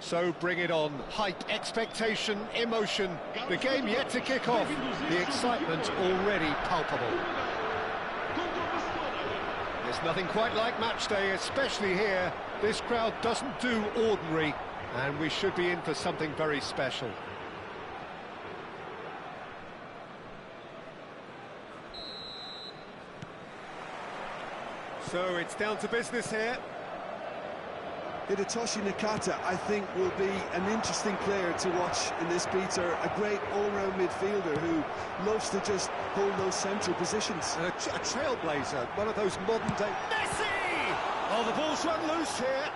So bring it on. Hype, expectation, emotion. The game yet to kick off. The excitement already palpable. There's nothing quite like match day, especially here. This crowd doesn't do ordinary, and we should be in for something very special. So it's down to business here. Hidetoshi Nakata, I think, will be an interesting player to watch in this, Peter. A great all-round midfielder who loves to just hold those central positions. A trailblazer, one of those modern-day... Messi! Oh, the ball's run loose here.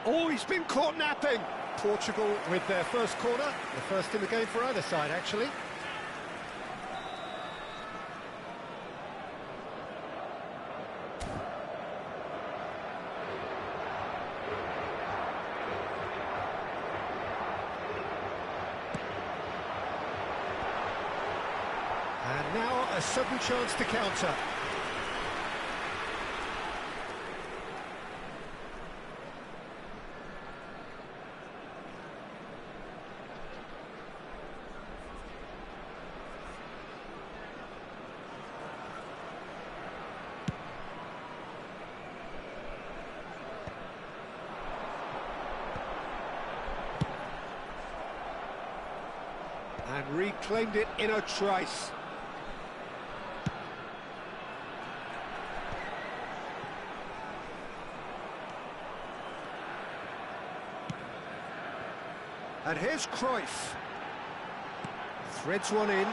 Oh, he's been caught napping. Portugal with their first corner, the first in the game for either side, actually. And now a sudden chance to counter. And reclaimed it in a trice. And here's Cruyff. Threads one in.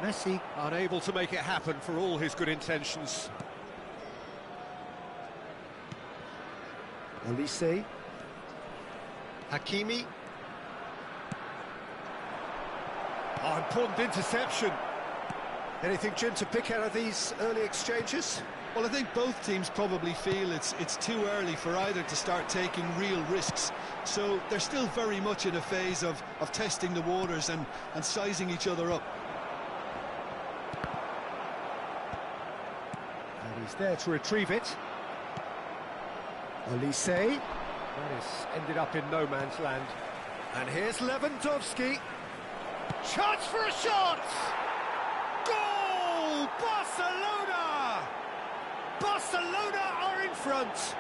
Messi unable to make it happen for all his good intentions. Olise. Hakimi. Oh, important interception. Anything, Jim, to pick out of these early exchanges? Well, I think both teams probably feel it's too early for either to start taking real risks. So they're still very much in a phase of testing the waters and sizing each other up. And he's there to retrieve it. Olise. That is ended up in no man's land. And here's Lewandowski. Chance for a shot! Goal! Barcelona! Barcelona are in front.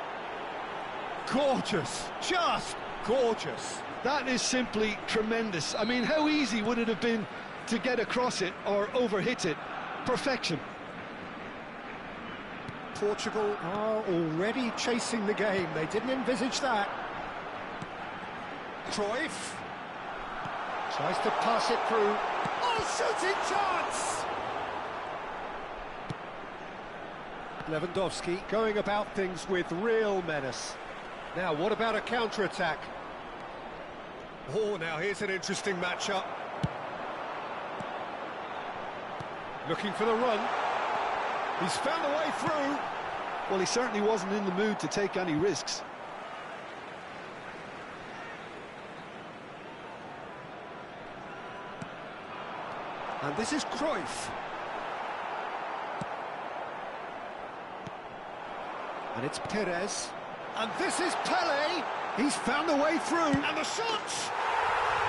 Gorgeous, just gorgeous. That is simply tremendous. I mean, how easy would it have been to get across it or overhit it? Perfection. Portugal are already chasing the game. They didn't envisage that. Cruyff tries to pass it through. Oh, shooting chance! Lewandowski going about things with real menace. Now, what about a counter-attack? Oh, now here's an interesting matchup. Looking for the run. He's found a way through. Well, he certainly wasn't in the mood to take any risks. And this is Cruyff. And it's Perez. And this is Pele. He's found a way through. And the shot!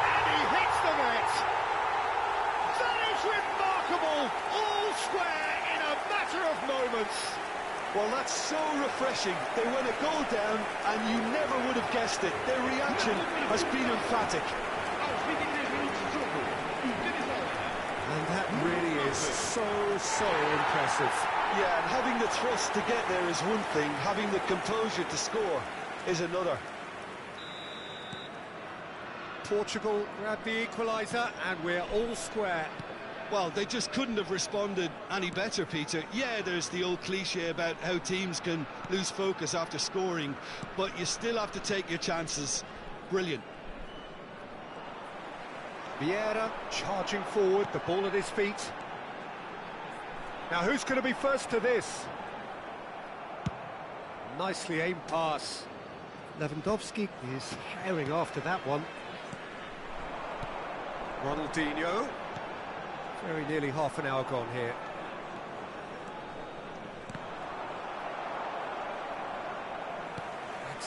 And he hits the net. That is remarkable. All square in a matter of moments. Well, that's so refreshing. They went a goal down and you never would have guessed it. Their reaction has been emphatic. And that really is so impressive. Yeah, and having the thrust to get there is one thing, having the composure to score is another. Portugal grab the equaliser and we're all square. Well, they just couldn't have responded any better, Peter. Yeah, there's the old cliche about how teams can lose focus after scoring, but you still have to take your chances. Brilliant. Vieira charging forward, the ball at his feet. Now who's going to be first to this? Nicely aimed pass. Lewandowski is herring after that one. Ronaldinho. Very nearly half an hour gone here.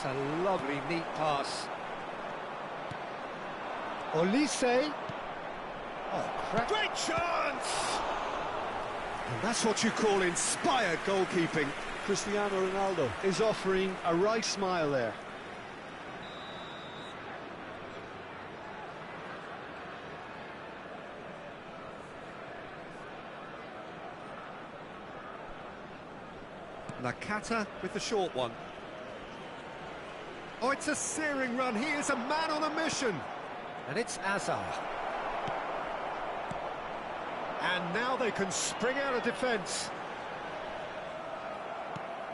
That's a lovely, neat pass. Olise. Oh, crap. Great chance! And that's what you call inspired goalkeeping. Cristiano Ronaldo is offering a right smile there. Nakata with the short one. Oh, it's a searing run. He is a man on a mission. And it's Azar. And now they can spring out of defence.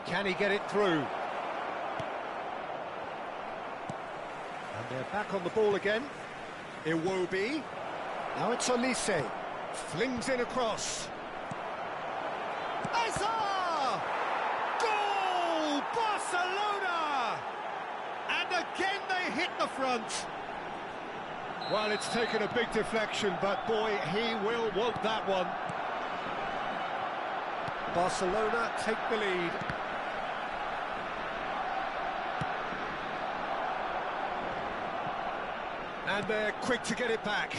Can he get it through? And they're back on the ball again. Iwobi. Now it's Olise. Flings in across. Azar! Goal! Barcelona! And again they hit the front. Well, it's taken a big deflection, but boy, he will want that one. Barcelona take the lead. And they're quick to get it back.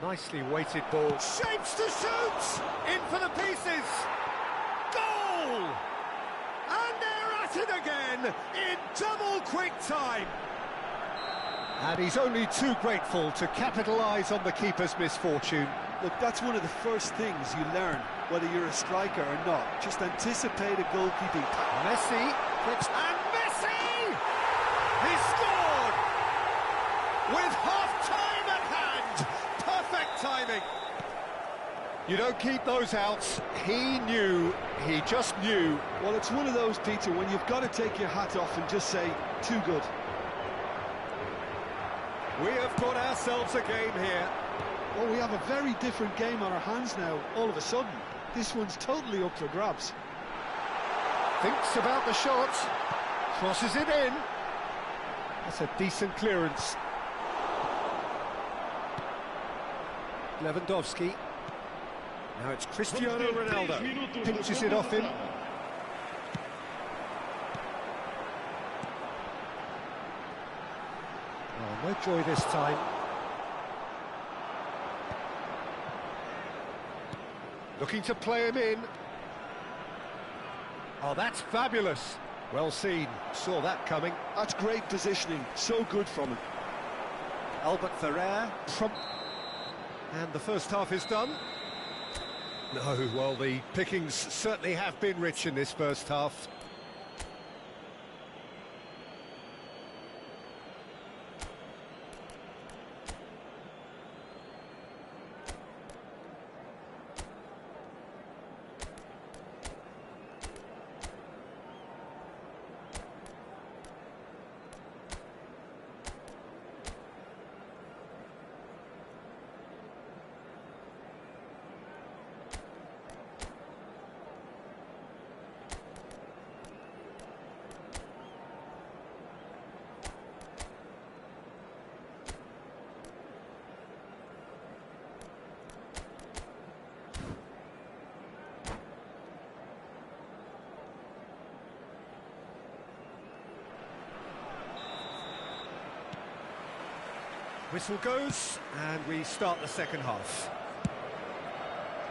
Nicely weighted ball. Shapes to shoot! In for the pieces! Goal! And they're at it again in double quick time. And he's only too grateful to capitalise on the keeper's misfortune. Look, that's one of the first things you learn, whether you're a striker or not. Just anticipate a goalkeeping. Messi gets... And Messi! He scored! With half-time at hand! Perfect timing! You don't keep those outs. He knew, he just knew. Well, it's one of those, Peter, when you've got to take your hat off and just say, too good. We have got ourselves a game here. Well, we have a very different game on our hands now, all of a sudden. This one's totally up for grabs. Thinks about the shot. Crosses it in. That's a decent clearance. Lewandowski. Now it's Cristiano Ronaldo. Pinches it off him. Oh, no joy this time. Looking to play him in. Oh, that's fabulous. Well seen. Saw that coming. That's great positioning. So good from him. Albert Ferrer. And the first half is done. No, well, the pickings certainly have been rich in this first half. Whistle goes, and we start the second half.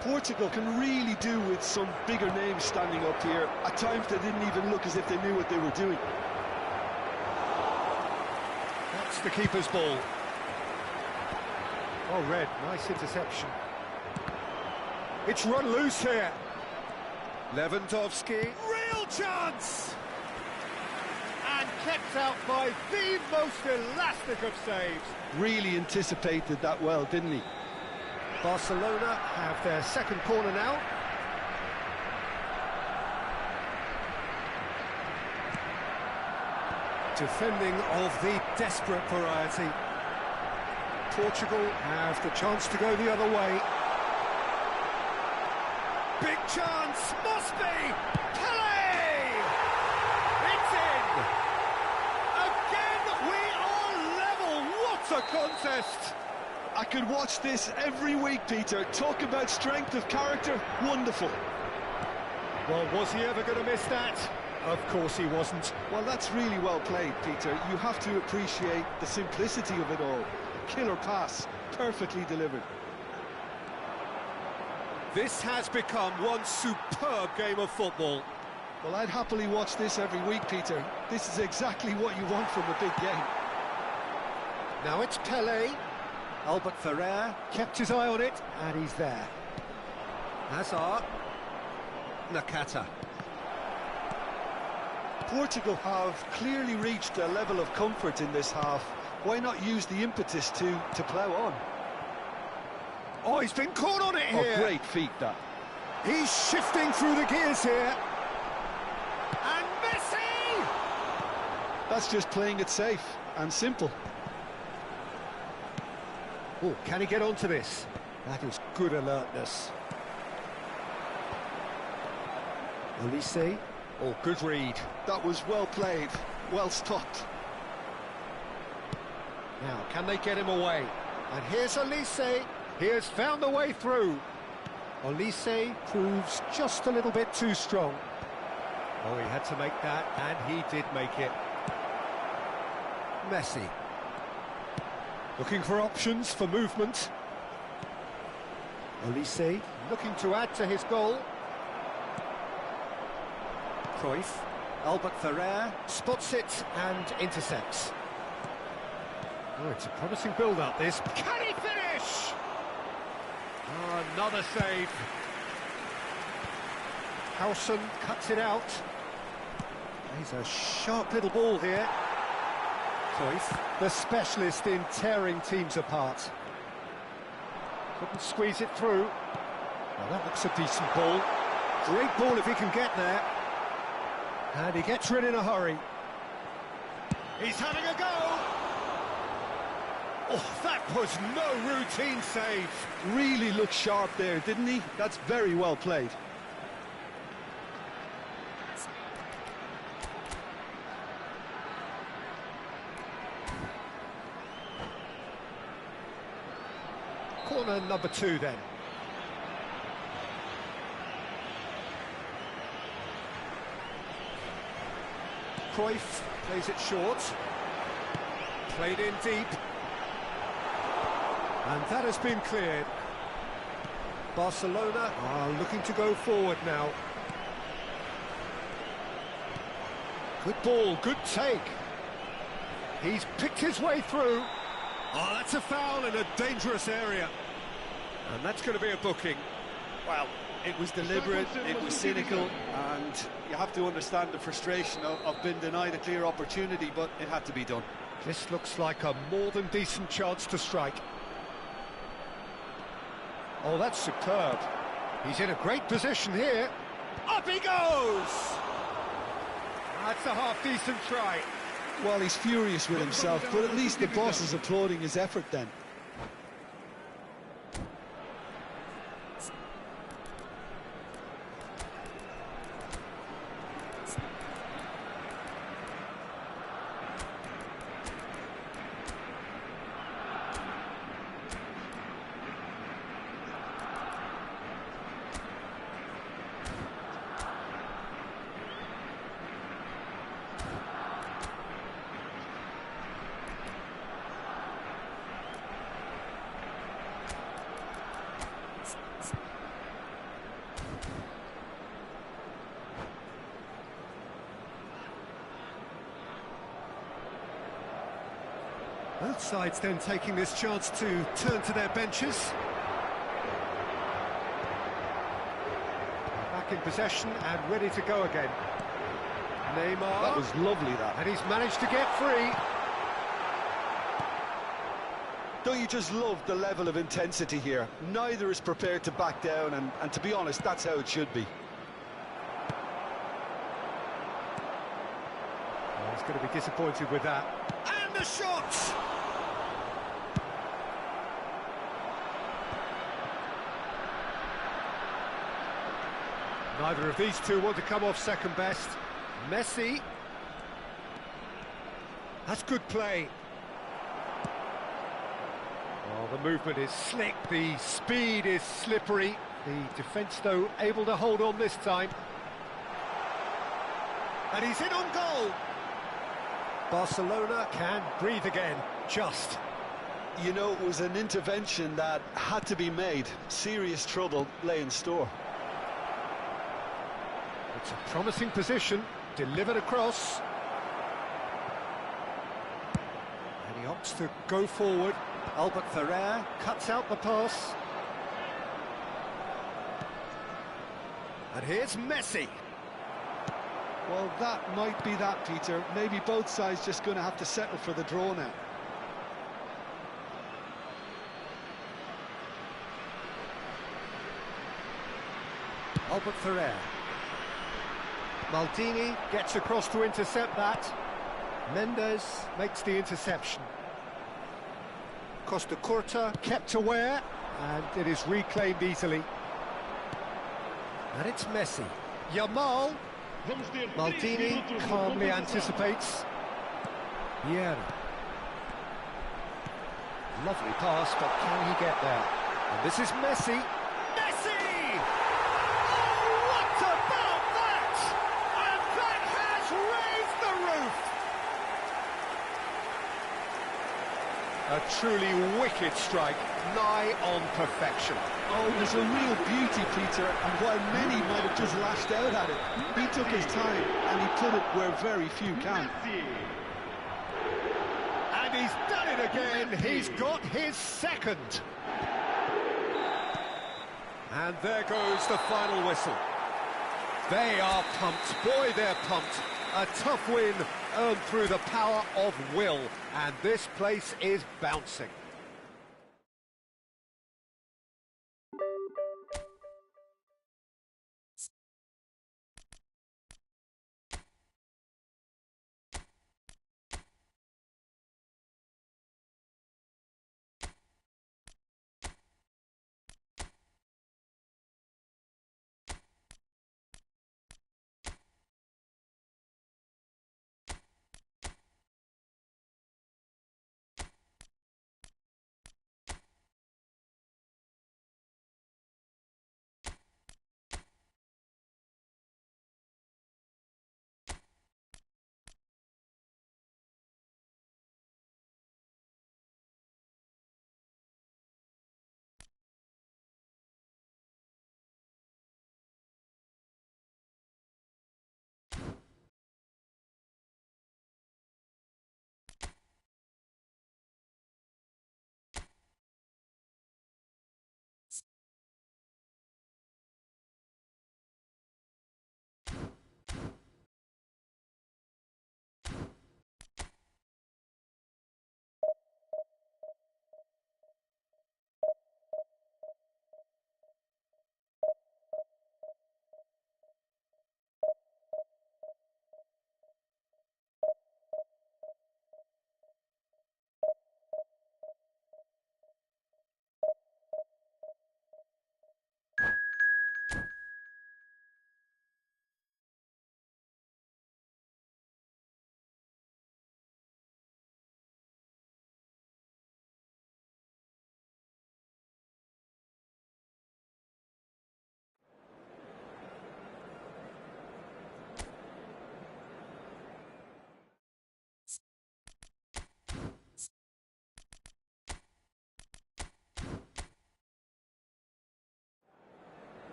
Portugal can really do with some bigger names standing up here. At times they didn't even look as if they knew what they were doing. That's the keeper's ball. Oh, Red, nice interception. It's run loose here. Lewandowski, real chance! And kept out by the most elastic of saves. Really anticipated that well, didn't he? Barcelona have their second corner now. Defending of the desperate variety. Portugal have the chance to go the other way. Big chance, must be! Pele! It's in! Again, we are level! What a contest! I could watch this every week, Peter. Talk about strength of character, wonderful. Well, was he ever going to miss that? Of course he wasn't. Well, that's really well played, Peter. You have to appreciate the simplicity of it all. Killer pass, perfectly delivered. This has become one superb game of football. Well, I'd happily watch this every week, Peter. This is exactly what you want from a big game. Now it's Pele. Albert Ferrer kept his eye on it, and he's there. Hazard. Nakata. Portugal have clearly reached a level of comfort in this half. Why not use the impetus to plough on? Oh, he's been caught on it here. Oh, great feat, that. He's shifting through the gears here. And Messi! That's just playing it safe and simple. Oh, can he get onto this? That is good alertness. Olise. Oh, good read. That was well played, well stopped. Now, can they get him away? And here's Olise. He has found the way through. Olise proves just a little bit too strong. Oh, he had to make that, and he did make it. Messi. Looking for options for movement. Olise looking to add to his goal. Cruyff. Albert Ferrer spots it and intercepts. Oh, it's a promising build-up, this. Can he finish? Oh, another save. Howson cuts it out. He's a sharp little ball here. Cruyff, the specialist in tearing teams apart. Couldn't squeeze it through. Well, that looks a decent ball. Great ball if he can get there. And he gets rid in a hurry. He's having a go! Oh, that was no routine save. Really looked sharp there, didn't he? That's very well played. Corner number 2 then. Cruyff plays it short. Played in deep. And that has been cleared. Barcelona are looking to go forward now. Good ball, good take. He's picked his way through. Oh, that's a foul in a dangerous area. And that's going to be a booking. Well, it was deliberate, it was cynical, and you have to understand the frustration of being denied a clear opportunity, but it had to be done. This looks like a more than decent chance to strike. Oh, that's superb. He's in a great position here. Up he goes! That's a half-decent try. Well, he's furious with himself, but at least the boss is applauding his effort then. Both sides then taking this chance to turn to their benches. Back in possession and ready to go again. Neymar. That was lovely, that. And he's managed to get free. Don't you just love the level of intensity here? Neither is prepared to back down, and to be honest, that's how it should be. Oh, he's going to be disappointed with that. And the shot! Neither of these two want to come off second best. Messi. That's good play. Oh, the movement is slick, the speed is slippery. The defence, though, able to hold on this time. And he's in on goal. Barcelona can breathe again, just. You know, it was an intervention that had to be made. Serious trouble lay in store. It's a promising position, delivered across. And he opts to go forward. Albert Ferrer cuts out the pass. And here's Messi. Well, that might be that, Peter. Maybe both sides just going to have to settle for the draw now. Albert Ferrer. Maldini gets across to intercept that. Mendes makes the interception. Costa Curta kept aware, and it is reclaimed easily. And it's Messi. Yamal. Maldini calmly anticipates. Vieira. Lovely pass, but can he get there? And this is Messi. Messi! Oh, what about that? And that has raised the roof! A truly wicked strike, nigh on perfection. Oh, there's a real beauty, Peter, and while many might have just lashed out at it, he took his time and he put it where very few can. And he's done it again, he's got his second. And there goes the final whistle. They are pumped, boy they're pumped. A tough win earned through the power of will, and this place is bouncing.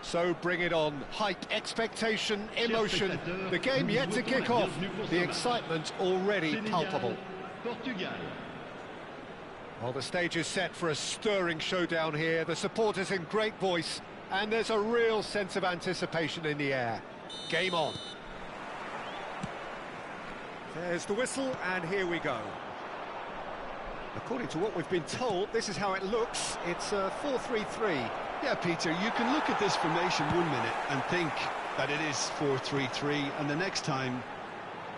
So bring it on. Hype, expectation, emotion. The game yet to kick off. The excitement already palpable. Well, the stage is set for a stirring showdown here. The supporters in great voice, and there's a real sense of anticipation in the air. Game on. There's the whistle, and here we go. According to what we've been told, this is how it looks. It's a 4-3-3. Yeah, Peter, you can look at this formation 1 minute and think that it is 4-3-3, and the next time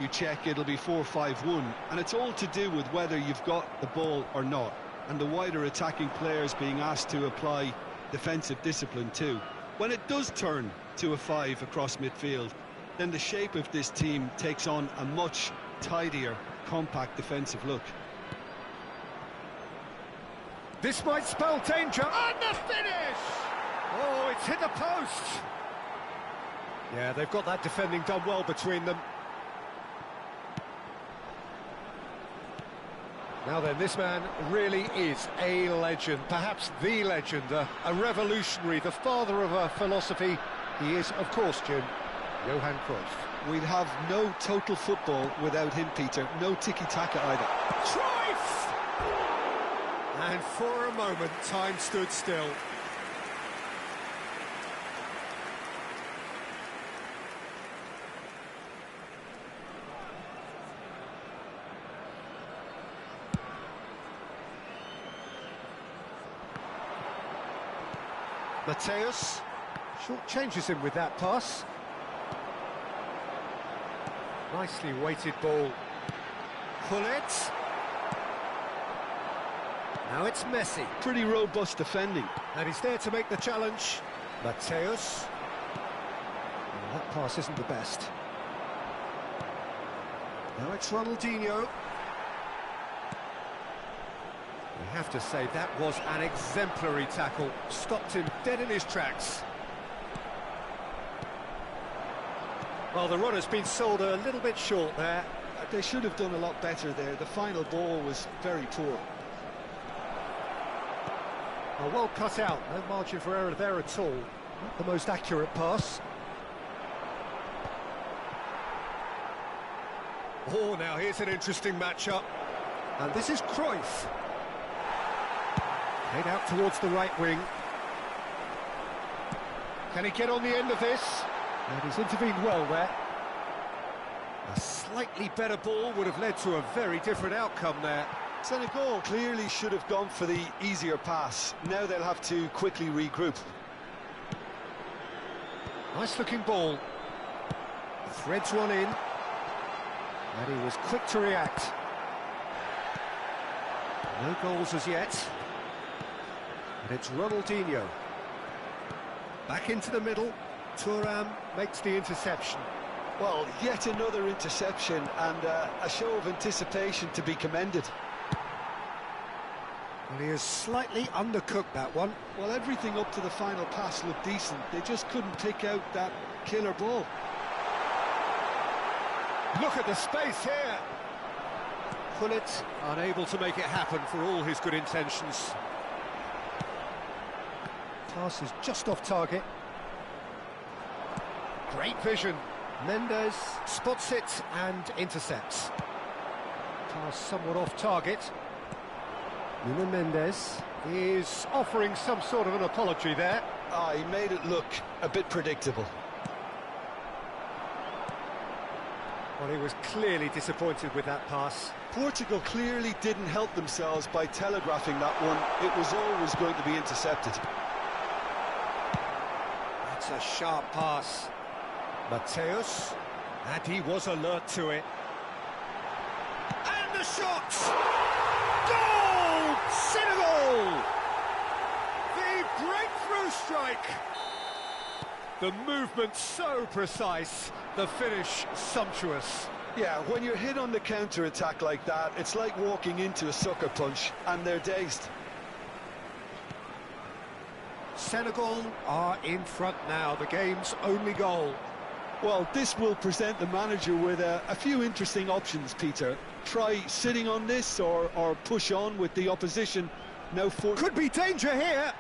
you check, it'll be 4-5-1, and it's all to do with whether you've got the ball or not, and the wider attacking players being asked to apply defensive discipline too. When it does turn to a 5 across midfield, then the shape of this team takes on a much tidier, compact defensive look. This might spell danger, and the finish! Oh, it's hit the post! Yeah, they've got that defending done well between them. Now then, this man really is a legend, perhaps the legend, a revolutionary, the father of a philosophy. He is, of course, Jim, Johan Cruyff. We'd have no total football without him, Peter. No tiki-taka either. Cruyff! And for a moment, time stood still. Mateus short changes him with that pass. Nicely weighted ball. Pull it. Now it's Messi. Pretty robust defending. And he's there to make the challenge. Mateus. Well, that pass isn't the best. Now it's Ronaldinho. We have to say that was an exemplary tackle. Stopped him dead in his tracks. Well, the runner's been sold a little bit short there. They should have done a lot better there. The final ball was very poor. Oh, well cut out. No margin for error there at all. Not the most accurate pass. Oh, now here's an interesting matchup. And this is Cruyff. Head out towards the right wing. Can he get on the end of this? And he's intervened well there. A slightly better ball would have led to a very different outcome there. Senegal clearly should have gone for the easier pass. Now they'll have to quickly regroup. Nice looking ball. Threads one in. And he was quick to react. No goals as yet. And it's Ronaldinho. Back into the middle. Thuram makes the interception. Well, yet another interception, and a show of anticipation to be commended. Well, he has slightly undercooked that one. Well, everything up to the final pass looked decent. They just couldn't pick out that killer ball. Look at the space here. Pullet unable to make it happen for all his good intentions. Pass is just off target. Great vision. Mendes spots it and intercepts. Pass somewhat off target. Nuno Mendes is offering some sort of an apology there. He made it look a bit predictable. Well, he was clearly disappointed with that pass. Portugal clearly didn't help themselves by telegraphing that one. It was always going to be intercepted. That's a sharp pass. Mateus, and he was alert to it. And the shot! Goal! Senegal! The breakthrough strike! The movement so precise, the finish sumptuous. Yeah, when you're hit on the counter-attack like that, it's like walking into a sucker punch, and they're dazed. Senegal are in front now, the game's only goal. Well, this will present the manager with a few interesting options, Peter. Try sitting on this or push on with the opposition. Now for... Could be danger here!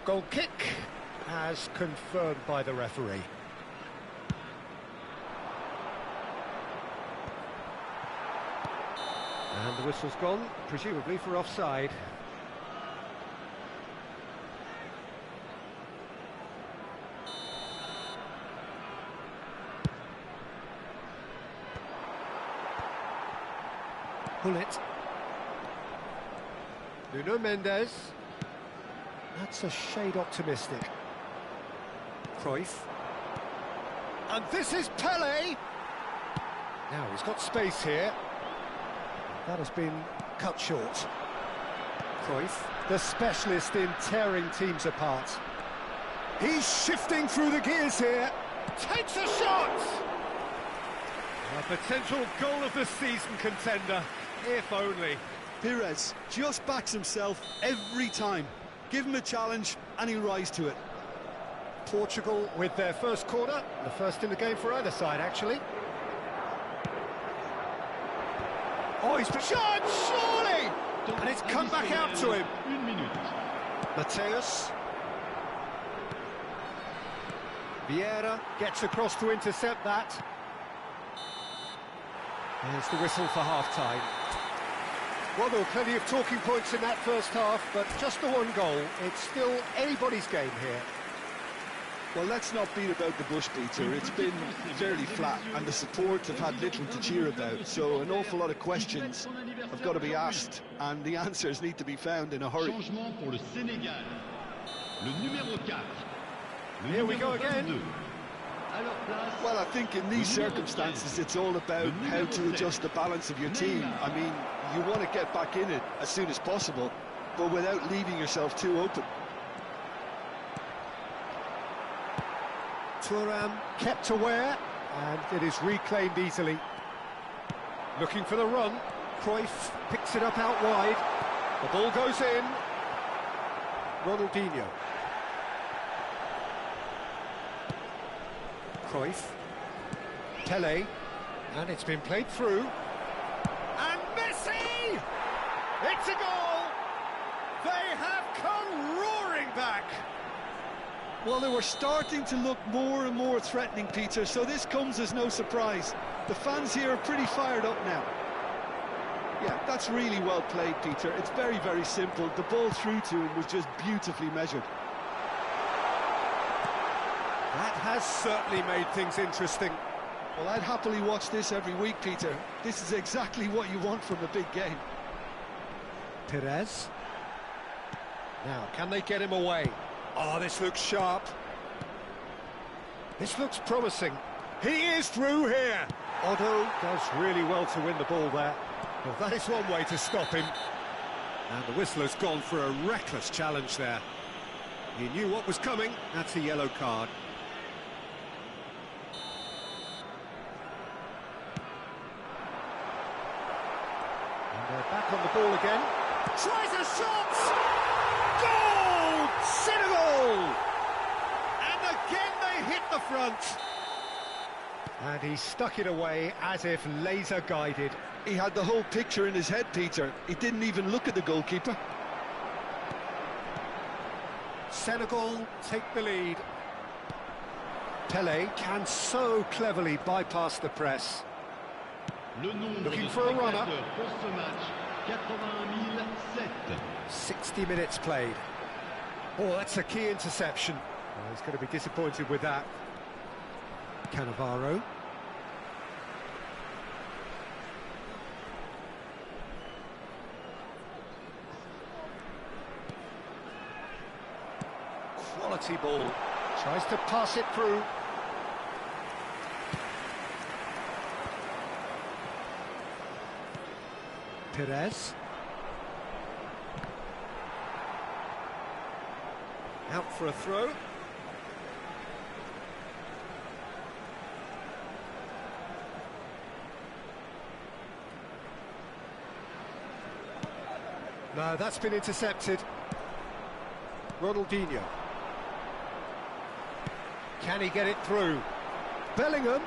Goal kick, as confirmed by the referee. And the whistle's gone, presumably for offside. Pull it. Nuno Mendes. That's a shade optimistic. Cruyff. And this is Pele. Now he's got space here. That has been cut short. Cruyff, the specialist in tearing teams apart. He's shifting through the gears here. Takes a shot! A potential goal of the season contender, if only. Pires just backs himself every time. Give him a challenge and he'll rise to it. Portugal with their first corner, the first in the game for either side, actually. Oh, he's shot, surely! And it's come back out to him. Mateus. Vieira gets across to intercept that. There's the whistle for half-time. Well, there were plenty of talking points in that first half, but just the one goal. It's still anybody's game here. Well, let's not beat about the bush, Peter. It's been fairly flat, and the support have had little to cheer about. So an awful lot of questions have got to be asked, and the answers need to be found in a hurry. Here we go again. Well, I think in these circumstances, it's all about how to adjust the balance of your team. I mean, you want to get back in it as soon as possible, but without leaving yourself too open. Thuram kept aware, and it is reclaimed easily. Looking for the run. Cruyff picks it up out wide. The ball goes in. Ronaldinho. Cruyff. Pele. And it's been played through. And Messi! It's a goal! They have come roaring back! Well, they were starting to look more and more threatening, Peter, so this comes as no surprise. The fans here are pretty fired up now. Yeah, that's really well played, Peter. It's very, very simple. The ball through to him was just beautifully measured. That has certainly made things interesting. Well, I'd happily watch this every week, Peter. This is exactly what you want from a big game. Pires. Now, can they get him away? Oh, this looks sharp. This looks promising. He is through here. Otto does really well to win the ball there. Well, that is one way to stop him. And the whistler's gone for a reckless challenge there. He knew what was coming. That's a yellow card. And they're back on the ball again. Tries a shot! Goal! Senegal! And again they hit the front. And he stuck it away as if laser guided. He had the whole picture in his head, Peter. He didn't even look at the goalkeeper. Senegal take the lead. Pele can so cleverly bypass the press. Looking for a runner. 60 minutes played. Oh, that's a key interception. Oh, he's going to be disappointed with that. Cannavaro. Quality ball. Tries to pass it through. Pires. Out for a throw. No, that's been intercepted. Ronaldinho. Can he get it through? Bellingham.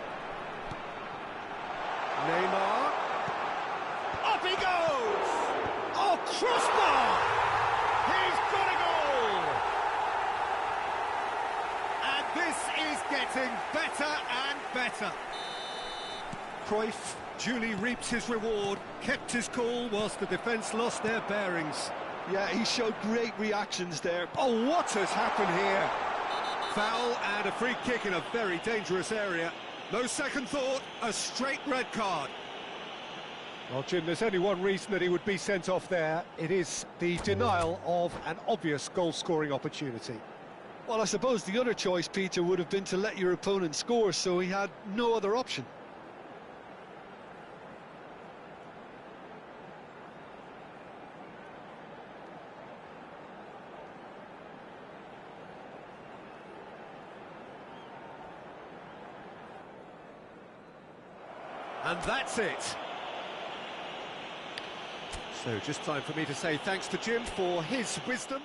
Neymar. Up he goes! Oh, crossbar! He's got a goal! getting better and better. Cruyff duly reaps his reward, kept his cool whilst the defence lost their bearings. Yeah, he showed great reactions there. Oh, what has happened here? Foul and a free kick in a very dangerous area. No second thought, a straight red card. Well, Jim, there's only one reason that he would be sent off there. It is the denial of an obvious goal-scoring opportunity. Well, I suppose the other choice, Peter, would have been to let your opponent score, so he had no other option. And that's it. So just time for me to say thanks to Jim for his wisdom.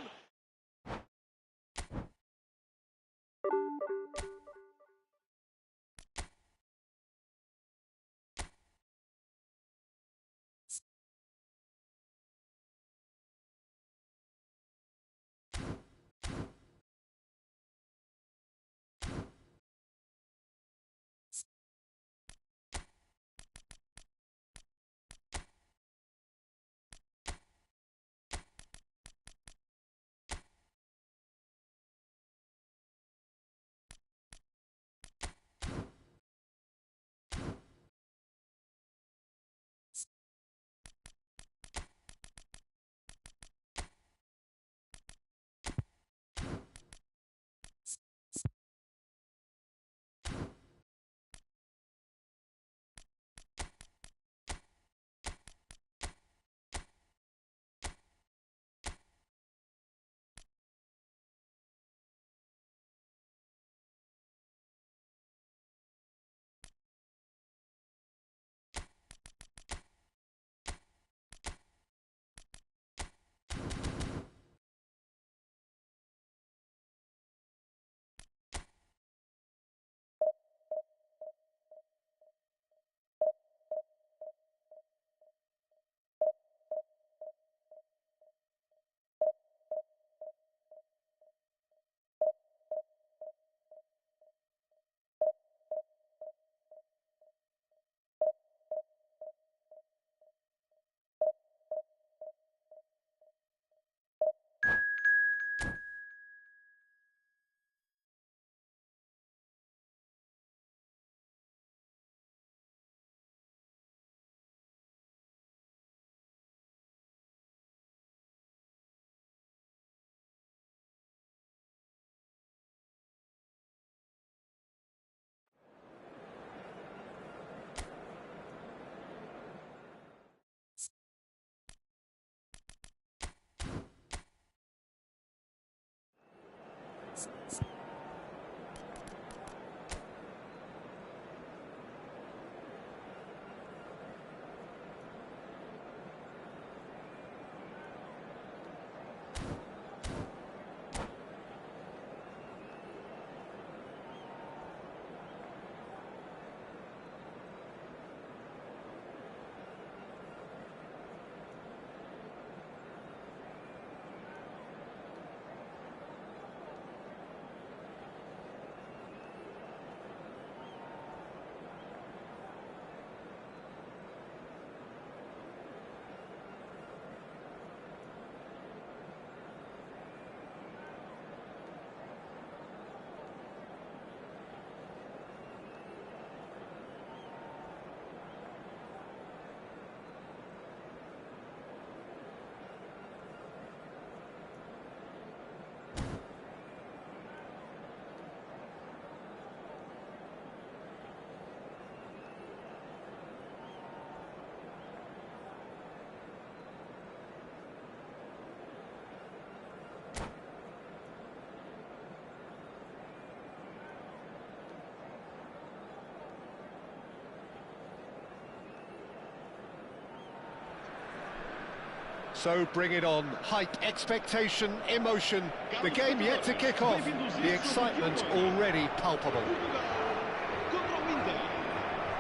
So bring it on. Hype, expectation, emotion. The game yet to kick off. The excitement already palpable.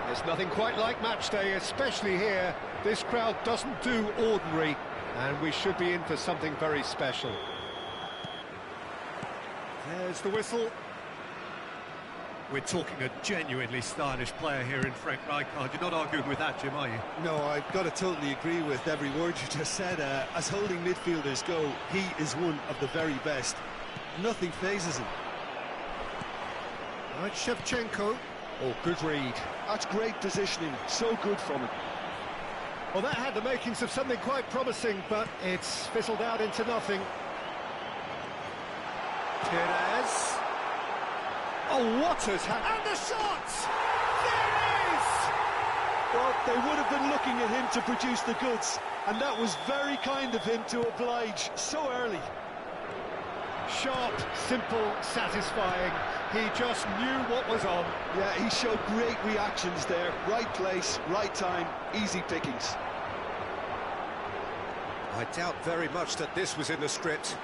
There's nothing quite like match day, especially here. This crowd doesn't do ordinary, and we should be in for something very special. There's the whistle. We're talking a genuinely stylish player here in Frank Rijkaard. You're not arguing with that, Jim, are you? No, I've got to totally agree with every word you just said. As holding midfielders go, he is one of the very best. Nothing phases him. Right, Shevchenko. Oh, good read. That's great positioning, so good from him. Well, that had the makings of something quite promising, but it's fizzled out into nothing. Perez. Oh, what has happened? And the shot! There it is! Well, they would have been looking at him to produce the goods, and that was very kind of him to oblige so early. Sharp, simple, satisfying. He just knew what was on. Yeah, he showed great reactions there. Right place, right time, easy pickings. I doubt very much that this was in the script.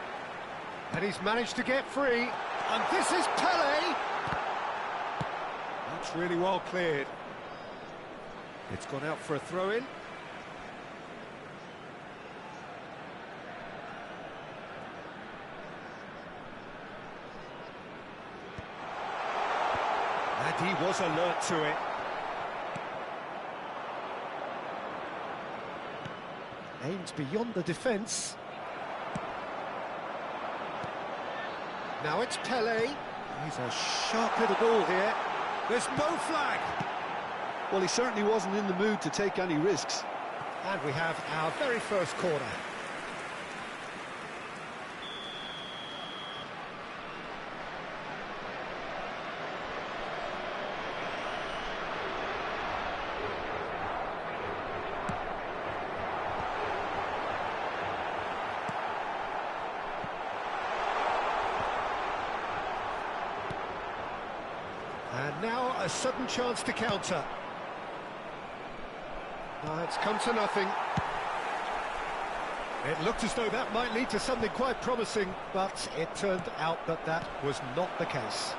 And he's managed to get free. And this is Pele. That's really well cleared. It's gone out for a throw-in. And he was alert to it. Aimed beyond the defence. Now it's Pele. He's a sharp little ball here. There's no flag. Well, he certainly wasn't in the mood to take any risks. And we have our very first corner. And now a sudden chance to counter. It's come to nothing. It looked as though that might lead to something quite promising, but it turned out that that was not the case.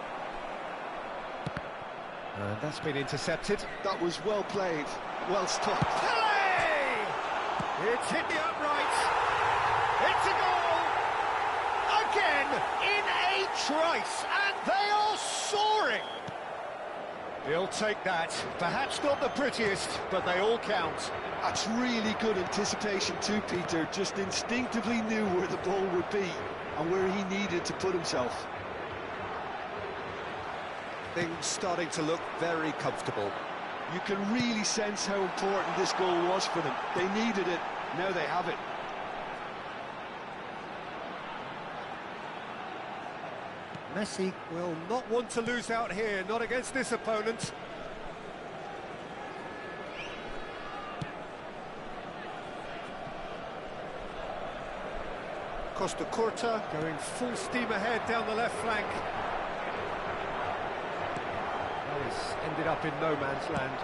And that's been intercepted. That was well played, well stopped. Pele! It's hit the uprights. It's a goal! Again, in a trice, and they are soaring! He'll take that. Perhaps not the prettiest, but they all count. That's really good anticipation too, Peter. Just instinctively knew where the ball would be and where he needed to put himself. Things starting to look very comfortable. You can really sense how important this goal was for them. They needed it, now they have it. Messi will not want to lose out here, not against this opponent. Costa Curta going full steam ahead down the left flank. Well, he's ended up in no man's land.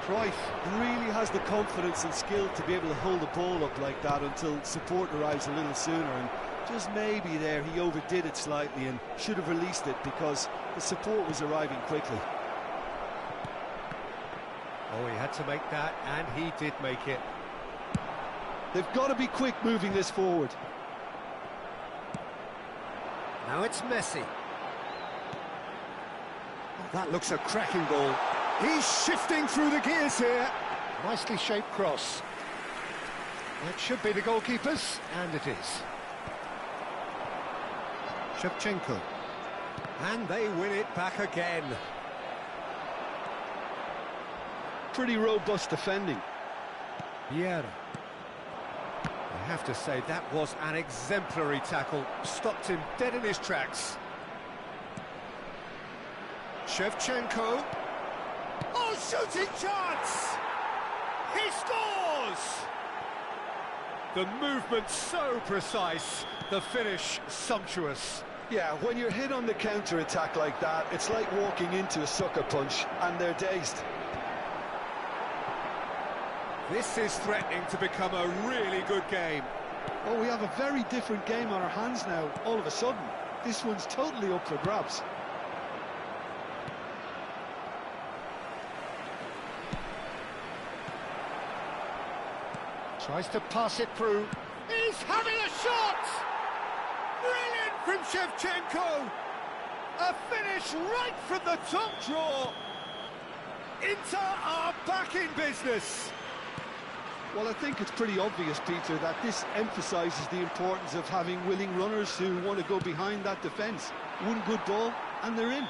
Cruyff really has the confidence and skill to be able to hold the ball up like that until support arrives a little sooner, and just maybe there he overdid it slightly and should have released it because the support was arriving quickly. Oh, he had to make that, and he did make it. They've got to be quick moving this forward. Now it's Messi. Oh, that looks a cracking ball. He's shifting through the gears here. Nicely shaped cross. That should be the goalkeeper's, and it is. Shevchenko. And they win it back again. Pretty robust defending. Vieira. I have to say, that was an exemplary tackle. Stopped him dead in his tracks. Shevchenko. Oh, shooting chance! He scores! The movement so precise, the finish sumptuous. Yeah, when you're hit on the counter-attack like that, it's like walking into a sucker punch, and they're dazed. This is threatening to become a really good game. Oh, we have a very different game on our hands now, all of a sudden. This one's totally up for grabs. Tries to pass it through. He's having a shot! Brilliant from Shevchenko! A finish right from the top draw. Inter are back in business. Well, I think it's pretty obvious, Peter, that this emphasises the importance of having willing runners who want to go behind that defence. One good ball, and they're in.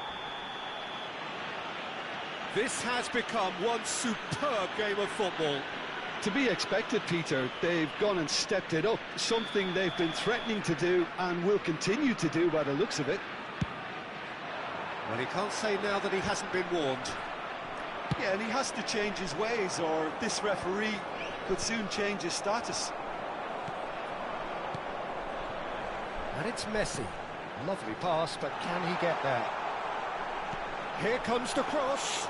This has become one superb game of football. To be expected, Peter. They've gone and stepped it up, something they've been threatening to do and will continue to do by the looks of it. Well, he can't say now that he hasn't been warned. Yeah, and he has to change his ways, or this referee could soon change his status. And it's Messi. Lovely pass, but can he get there? Here comes the cross.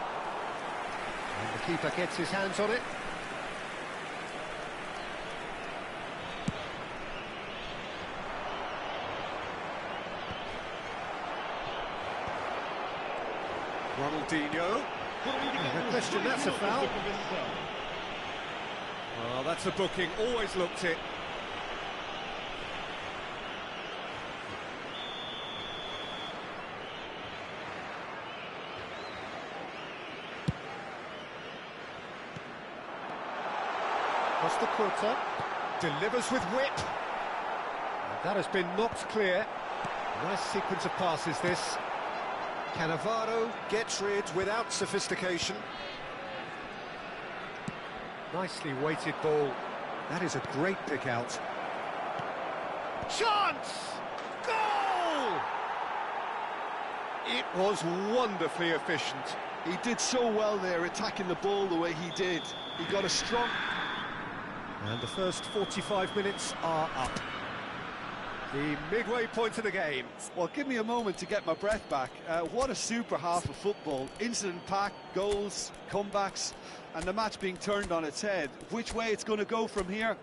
And the keeper gets his hands on it. Ronaldinho. No question, that's a foul. Well, that's a booking, always looked it. Costa Curta delivers with whip. And that has been knocked clear. Nice sequence of passes, this. Cannavaro gets rid without sophistication. Nicely weighted ball. That is a great pick out. Chance! Goal! It was wonderfully efficient. He did so well there, attacking the ball the way he did. He got a strong... And the first 45 minutes are up. The midway point of the game. Well, give me a moment to get my breath back. What a super half of football. Incident-packed, goals, comebacks, and the match being turned on its head. Which way it's going to go from here,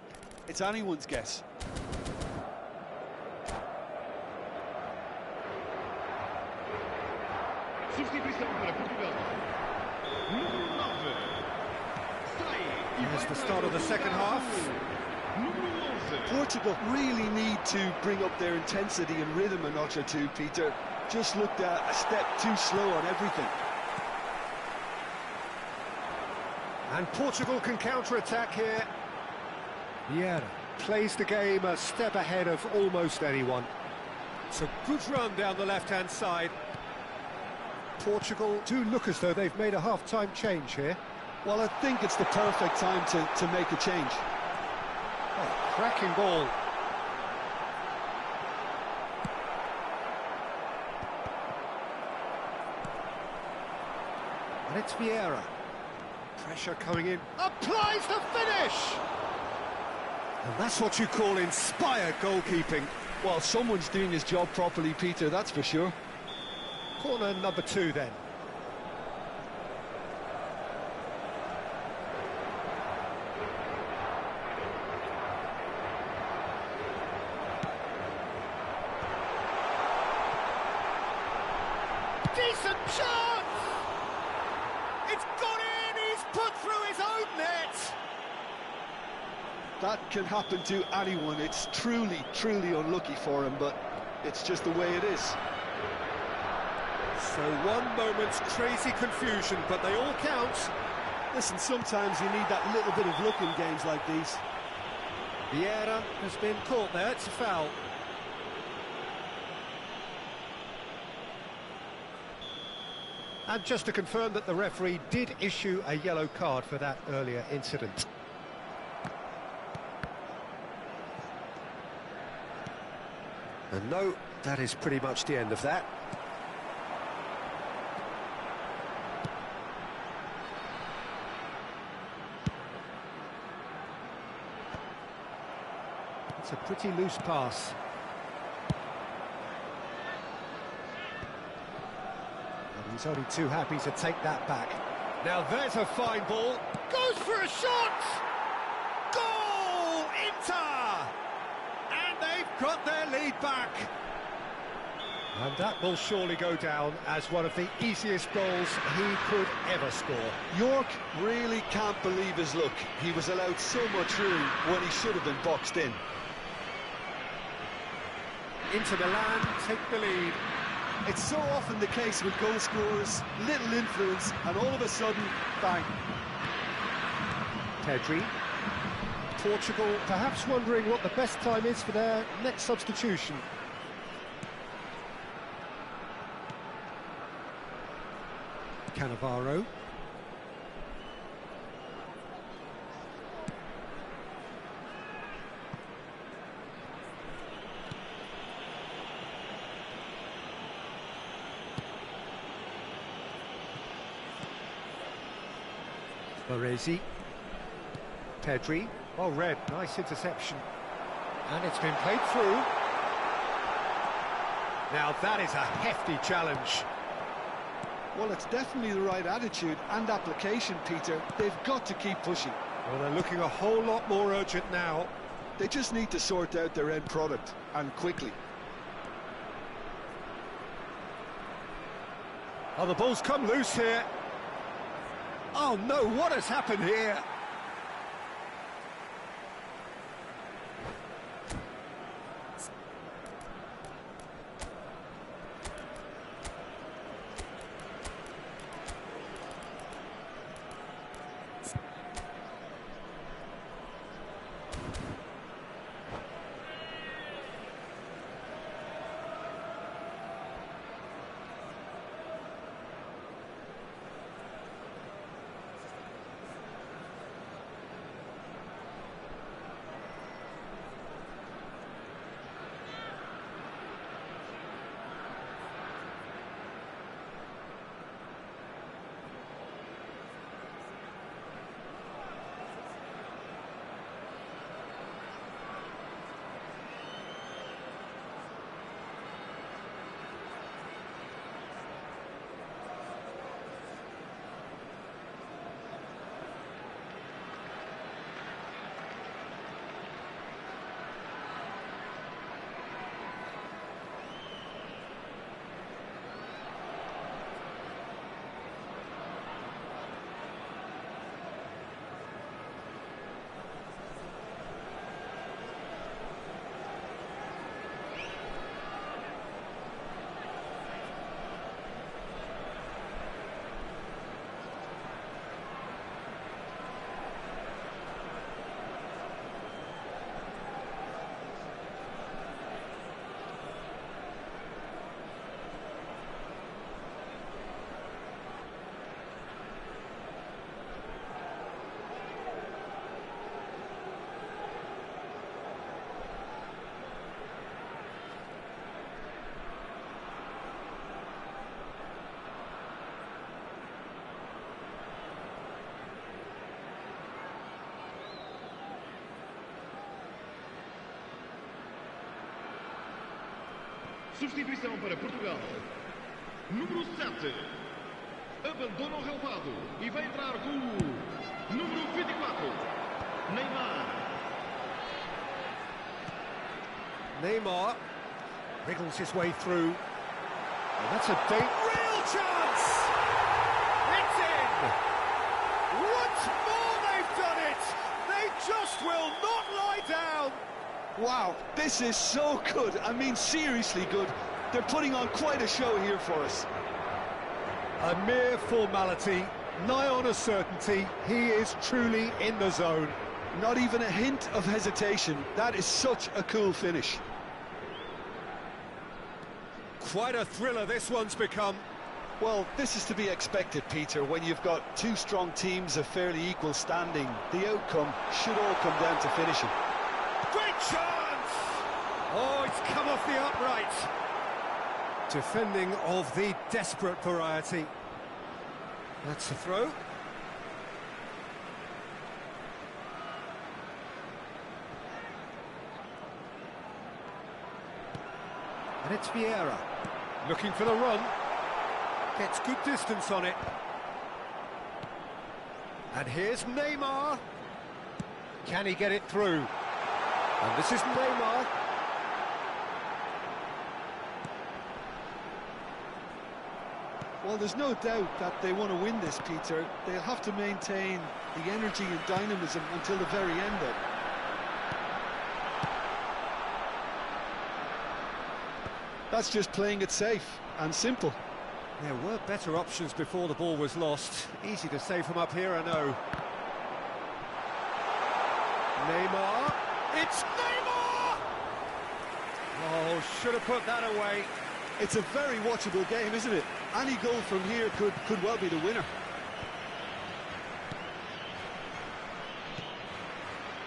it's anyone's guess. Here's the start of the second half. Portugal really need to bring up their intensity and rhythm a notch or two, Peter. Just looked a step too slow on everything. And Portugal can counter-attack here. Vieira plays the game a step ahead of almost anyone. It's a good run down the left-hand side. Portugal do look as though they've made a half-time change here. Well, I think it's the perfect time to make a change. Oh, cracking ball. And it's Vieira. Pressure coming in. Applies the finish! And that's what you call inspired goalkeeping. Well, someone's doing his job properly, Peter, that's for sure. Corner number 2 then. Decent chance! It's gone in, he's put through his own net! That can happen to anyone. It's truly, truly unlucky for him, but it's just the way it is. So one moment's crazy confusion, but they all count. Listen, sometimes you need that little bit of luck in games like these. Vieira has been caught there, it's a foul. And just to confirm that the referee did issue a yellow card for that earlier incident. And no, that is pretty much the end of that. It's a pretty loose pass. And he's only too happy to take that back. Now there's a fine ball. Goes for a shot! Goal! Inter! And they've got their lead back. And that will surely go down as one of the easiest goals he could ever score. York really can't believe his luck. He was allowed so much room when he should have been boxed in. Inter Milan take the lead. It's so often the case with goal scorers, little influence, and all of a sudden, bang. Pedri. Portugal perhaps wondering what the best time is for their next substitution. Cannavaro. Baresi. Pedri. Oh, red. Nice interception. And it's been played through. Now that is a hefty challenge. Well, it's definitely the right attitude and application, Peter. They've got to keep pushing. Well, they're looking a whole lot more urgent now. They just need to sort out their end product, and quickly. Oh, the ball's come loose here. Oh no, what has happened here? Substituição para Portugal. Número 7. Abandona o relvado e vai entrar com o número 24. Neymar. Neymar wriggles his way through. Oh, that's a real chance! It's in! Once more they've done it! They just will not lie down! Wow, this is so good. I mean, seriously good. They're putting on quite a show here for us. A mere formality, nigh on a certainty. He is truly in the zone. Not even a hint of hesitation. That is such a cool finish. Quite a thriller this one's become. Well, this is to be expected, Peter, when you've got two strong teams of fairly equal standing. The outcome should all come down to finishing. Great chance! Oh, it's come off the upright. Defending of the desperate variety. That's a throw. And it's Vieira. Looking for the run. Gets good distance on it. And here's Neymar. Can he get it through? And this is Neymar. Well, there's no doubt that they want to win this, Peter. They'll have to maintain the energy and dynamism until the very end of it. That's just playing it safe and simple. There were better options before the ball was lost. Easy to say from up here, I know. Neymar. It's Neymar! Oh, should have put that away. It's a very watchable game, isn't it? Any goal from here could well be the winner.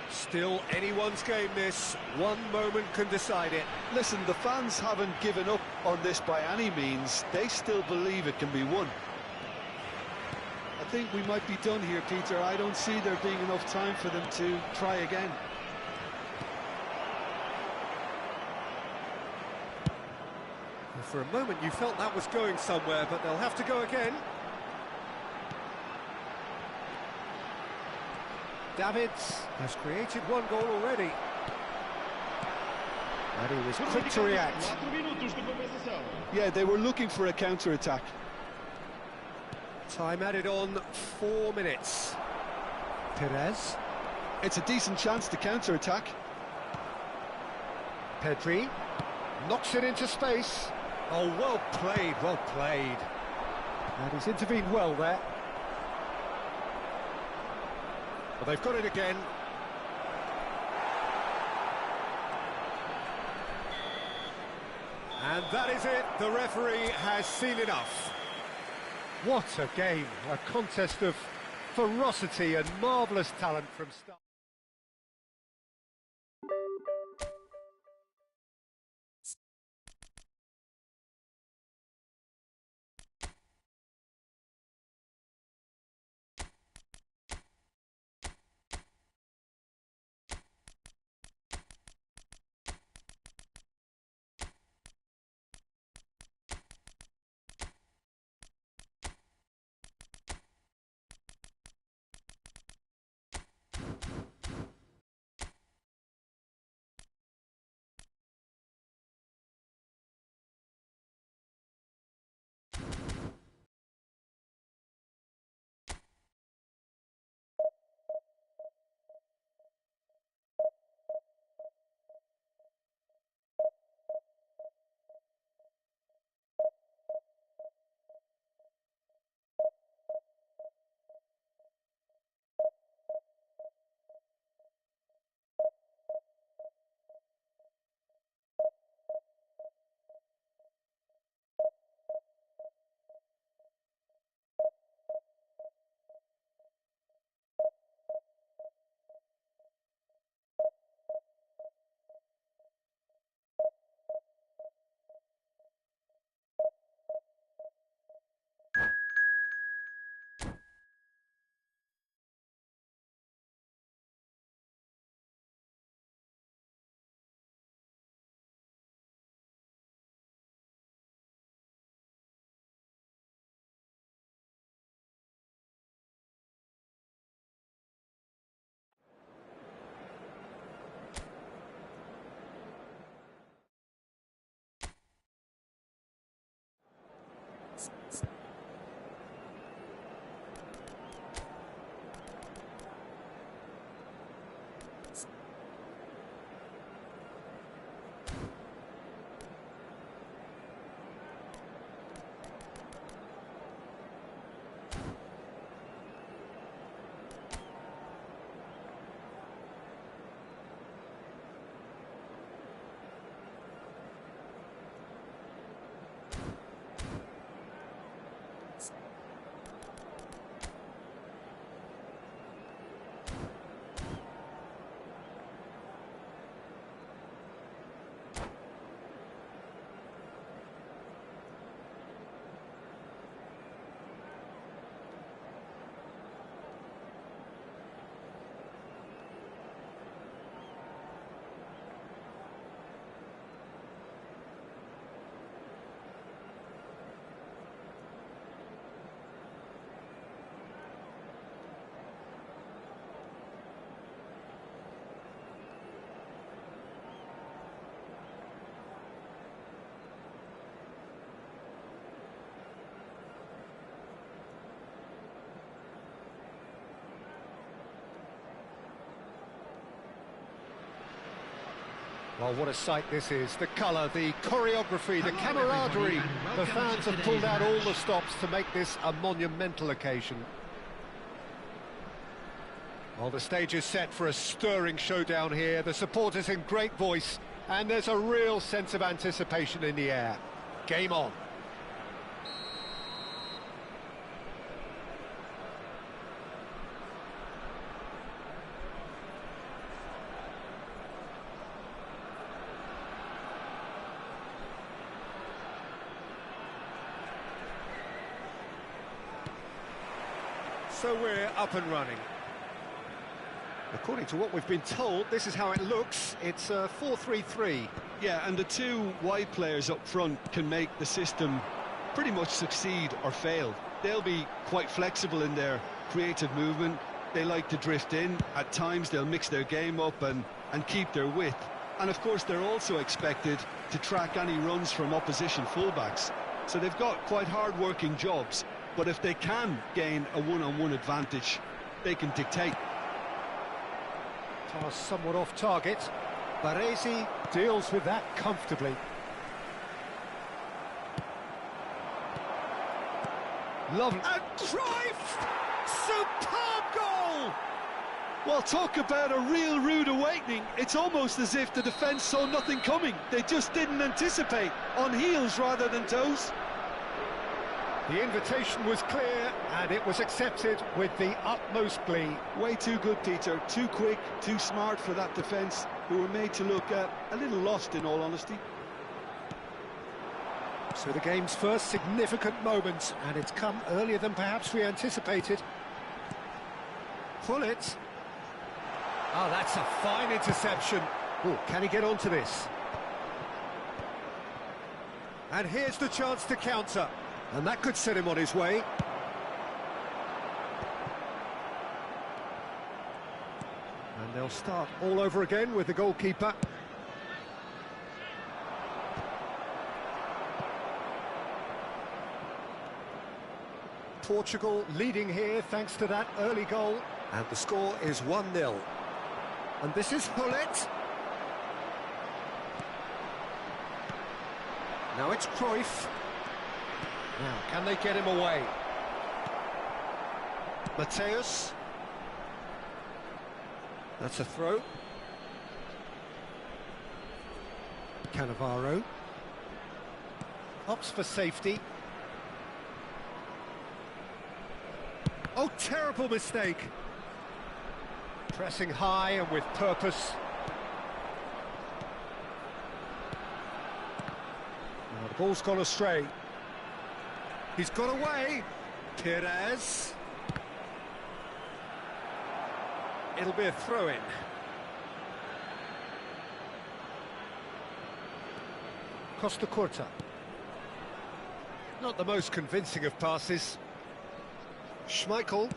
Still anyone's game, this. One moment can decide it. Listen, the fans haven't given up on this by any means. They still believe it can be won. I think we might be done here, Peter. I don't see there being enough time for them to try again. For a moment you felt that was going somewhere, but they'll have to go again. Davids has created one goal already. And he was quick to react. Yeah, they were looking for a counter-attack. Time added on, 4 minutes. Perez. It's a decent chance to counter-attack. Pedri knocks it into space. Oh, well played, well played. And he's intervened well there. Well, they've got it again. And that is it. The referee has seen enough. What a game. A contest of ferocity and marvellous talent from start. Well, what a sight this is. The colour, the choreography, the camaraderie. The fans have pulled out all the stops to make this a monumental occasion. Well, the stage is set for a stirring showdown here. The supporters in great voice, and there's a real sense of anticipation in the air. Game on. So we're up and running. According to what we've been told, this is how it looks. It's a 4-3-3. Yeah, and the two wide players up front can make the system pretty much succeed or fail. They'll be quite flexible in their creative movement. They like to drift in. At times they'll mix their game up and keep their width. And of course they're also expected to track any runs from opposition fullbacks. So they've got quite hard-working jobs. But if they can gain a one-on-one advantage, they can dictate. Pass somewhat off target. Baresi deals with that comfortably. Lovely. And Cruyff! Superb goal! Well, talk about a real rude awakening. It's almost as if the defence saw nothing coming. They just didn't anticipate, on heels rather than toes. The invitation was clear, and it was accepted with the utmost glee. Way too good, Peter. Too quick, too smart for that defence, who were made to look a little lost, in all honesty. So the game's first significant moment, and it's come earlier than perhaps we anticipated. Pull it. Oh, that's a fine interception. Oh, can he get onto this? And here's the chance to counter. And that could set him on his way. And they'll start all over again with the goalkeeper. Portugal leading here thanks to that early goal. And the score is 1-0. And this is Hullet. Now it's Cruyff. Now, can they get him away? Mateus. That's a throw. Cannavaro. Opts for safety. Oh, terrible mistake. Pressing high and with purpose. Now, the ball's gone astray. He's got away. Perez. It'll be a throw-in. Costa Curta. Not the most convincing of passes. Schmeichel.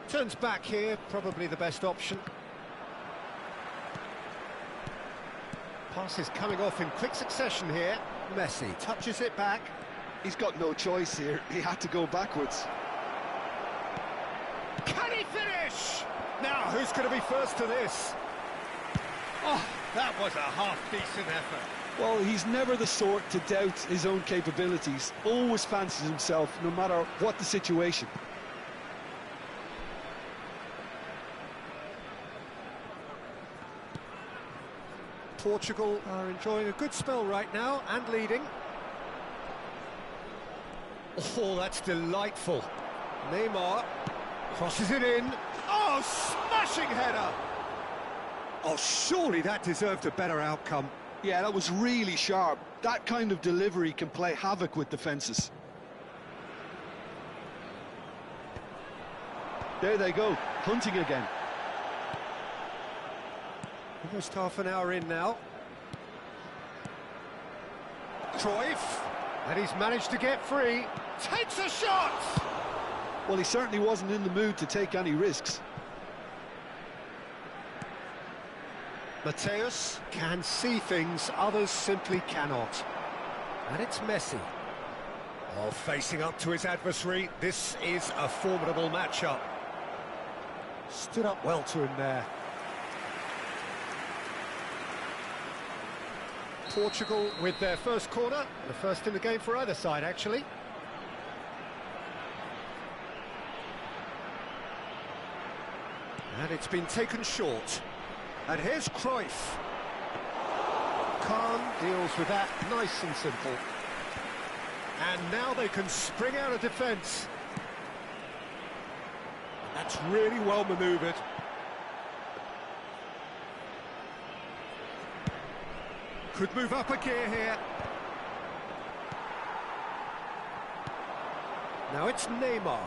Turns back here, probably the best option. Passes coming off in quick succession here. Messi touches it back. He's got no choice here. He had to go backwards. Can he finish? Now, who's going to be first to this? Oh, that was a half-decent effort. Well, he's never the sort to doubt his own capabilities. Always fancies himself, no matter what the situation. Portugal are enjoying a good spell right now and leading. Oh, that's delightful. Neymar crosses it in. Oh, smashing header! Oh, surely that deserved a better outcome. Yeah, that was really sharp. That kind of delivery can play havoc with defences. There they go, hunting again. Almost half an hour in now. Cruyff, and he's managed to get free. Takes a shot! Well, he certainly wasn't in the mood to take any risks. Mateus can see things others simply cannot. And it's Messi. Oh, facing up to his adversary, this is a formidable matchup. Stood up well to him there. Portugal with their first corner, the first in the game for either side, actually. And it's been taken short. And here's Cruyff. Khan deals with that nice and simple. And now they can spring out of defence. That's really well manoeuvred. Could move up a gear here. Now it's Neymar.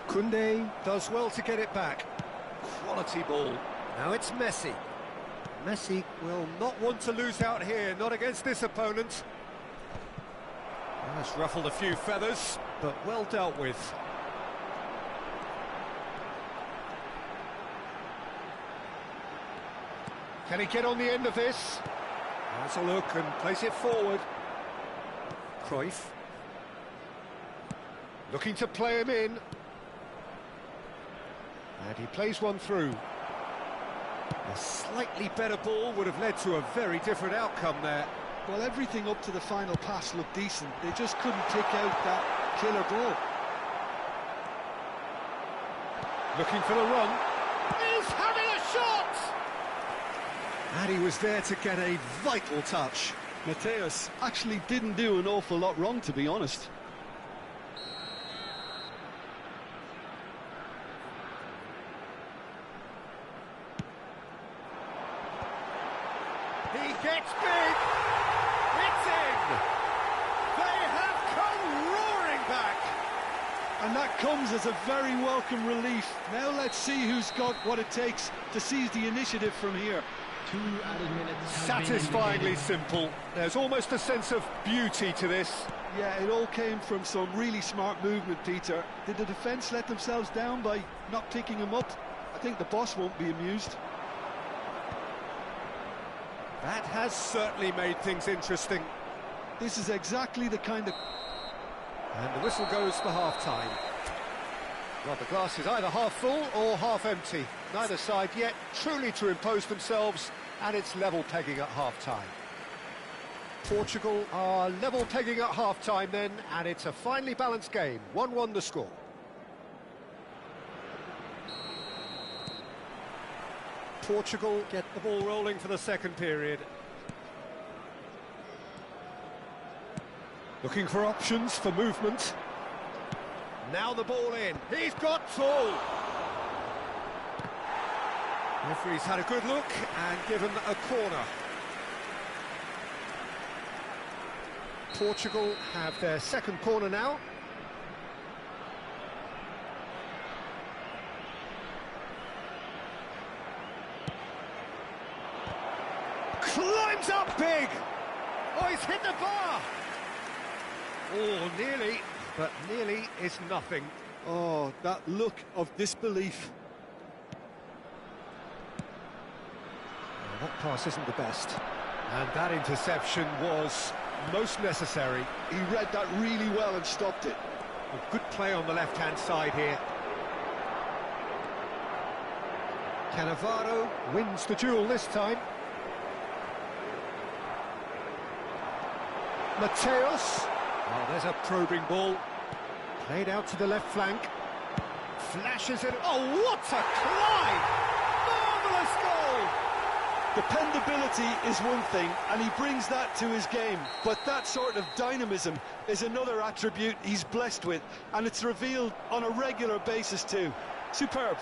Koundé does well to get it back. Quality ball. Now it's Messi. Messi will not want to lose out here, not against this opponent. Well, that's ruffled a few feathers, but well dealt with. Can he get on the end of this? Has a look and place it forward. Cruyff. Looking to play him in. And he plays one through. A slightly better ball would have led to a very different outcome there. Well, everything up to the final pass looked decent. They just couldn't pick out that killer ball. Looking for the run. He's having a shot! And he was there to get a vital touch. Mateus actually didn't do an awful lot wrong, to be honest. He gets big. It's in. They have come roaring back. And that comes as a very welcome relief. Now let's see who's got what it takes to seize the initiative from here. 2 added minutes. Satisfyingly simple. There's almost a sense of beauty to this. Yeah, it all came from some really smart movement, Peter. Did the defence let themselves down by not picking him up? I think the boss won't be amused. That has certainly made things interesting. This is exactly the kind of... And the whistle goes for half-time. Well, the glass is either half full or half empty. Neither side yet truly to impose themselves, and it's level pegging at half-time. Portugal are level pegging at half-time then, and it's a finely balanced game. 1-1 the score. Portugal get the ball rolling for the second period. Looking for options for movement. Now the ball in. He's got tall. Referee's had a good look and given a corner. Portugal have their second corner now. Climbs up big. Oh, he's hit the bar. Oh, nearly, but nearly is nothing. Oh, that look of disbelief. Well, that pass isn't the best. And that interception was most necessary. He read that really well and stopped it. A good play on the left-hand side here. Cannavaro wins the duel this time. Mateus. Oh, there's a probing ball. Played out to the left flank. Flashes it. Oh, what a climb! Marvellous goal! Dependability is one thing, and he brings that to his game. But that sort of dynamism is another attribute he's blessed with, and it's revealed on a regular basis too. Superb.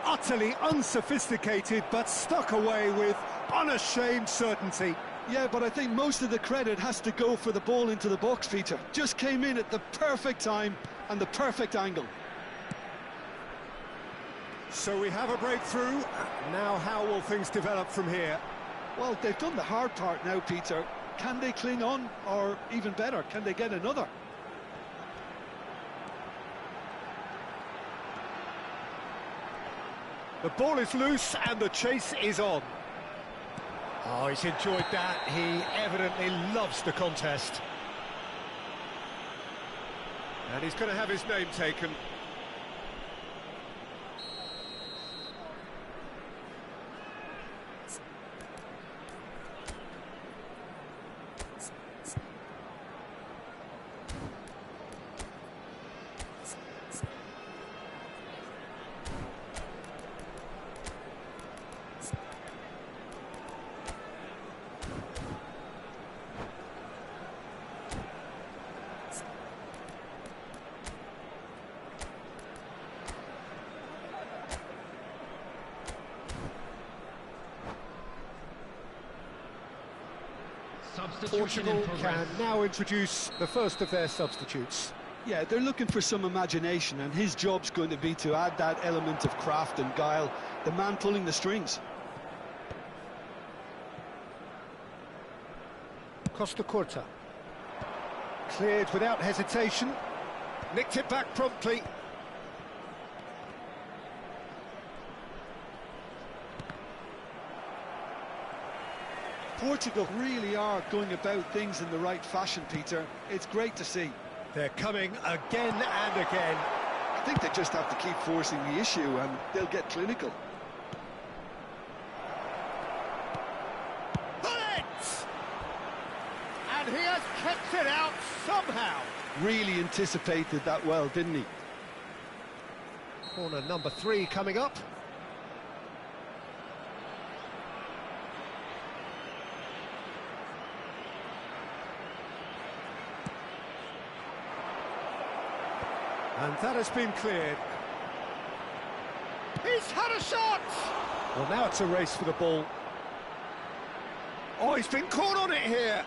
Utterly unsophisticated, but stuck away with unashamed certainty. Yeah, but I think most of the credit has to go for the ball into the box, Peter. Just came in at the perfect time and the perfect angle. So we have a breakthrough. Now how will things develop from here? Well, they've done the hard part now, Peter. Can they cling on, or even better, can they get another? The ball is loose and the chase is on. Oh, he's enjoyed that. He evidently loves the contest. And he's going to have his name taken. Substitution in Portugal progress. can now introduce the first of their substitutes. Yeah, they're looking for some imagination, and his job's going to be to add that element of craft and guile, the man pulling the strings. Costa Curta. Cleared without hesitation. Nicked it back promptly. Portugal really are going about things in the right fashion, Peter. It's great to see. They're coming again and again. I think they just have to keep forcing the issue and they'll get clinical. Bullet! And he has kept it out somehow. Really anticipated that well, didn't he? Corner number 3 coming up. And that has been cleared. He's had a shot! Well, now it's a race for the ball. Oh, he's been caught on it here.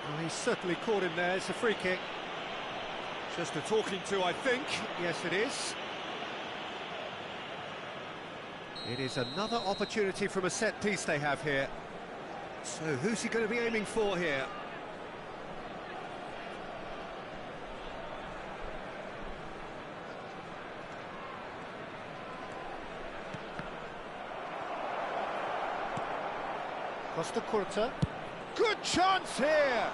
Well, he's certainly caught him there. It's a free kick. Just a talking to, I think. Yes, it is. It is another opportunity from a set piece they have here. So who's he going to be aiming for here? Costa Curta. Good chance here!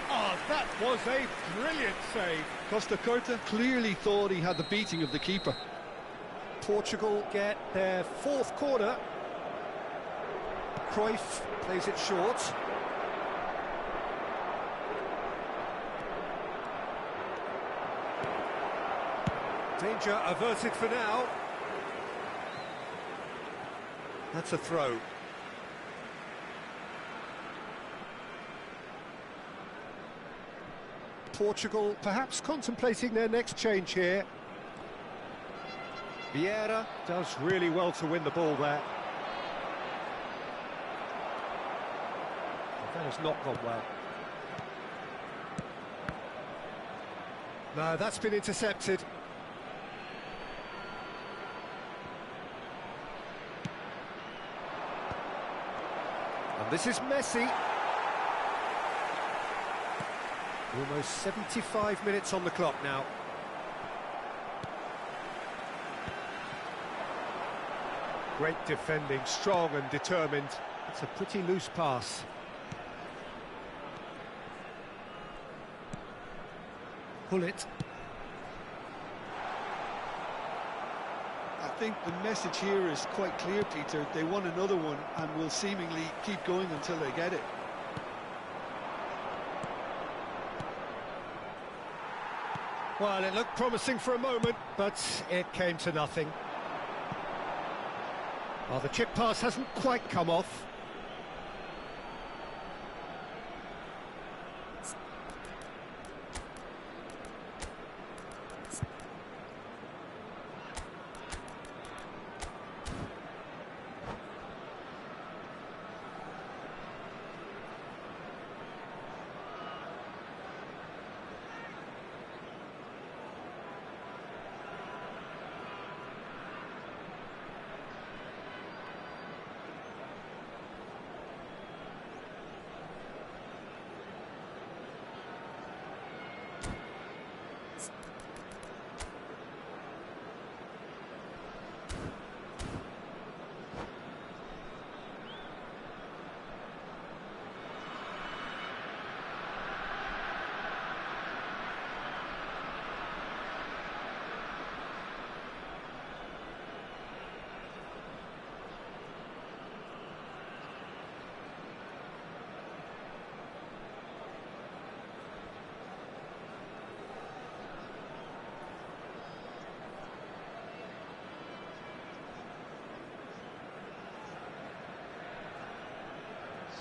Oh, that was a brilliant save. Costa Curta clearly thought he had the beating of the keeper. Portugal get their 4th corner. Cruyff plays it short. Danger averted for now. That's a throw. Portugal perhaps contemplating their next change here. Vieira does really well to win the ball there. That has not gone well. No, that's been intercepted. And this is Messi. Almost 75 minutes on the clock now. Great defending, strong and determined. It's a pretty loose pass. Pull it. I think the message here is quite clear, Peter. They want another one and will seemingly keep going until they get it. Well, it looked promising for a moment, but it came to nothing. Well, the chip pass hasn't quite come off.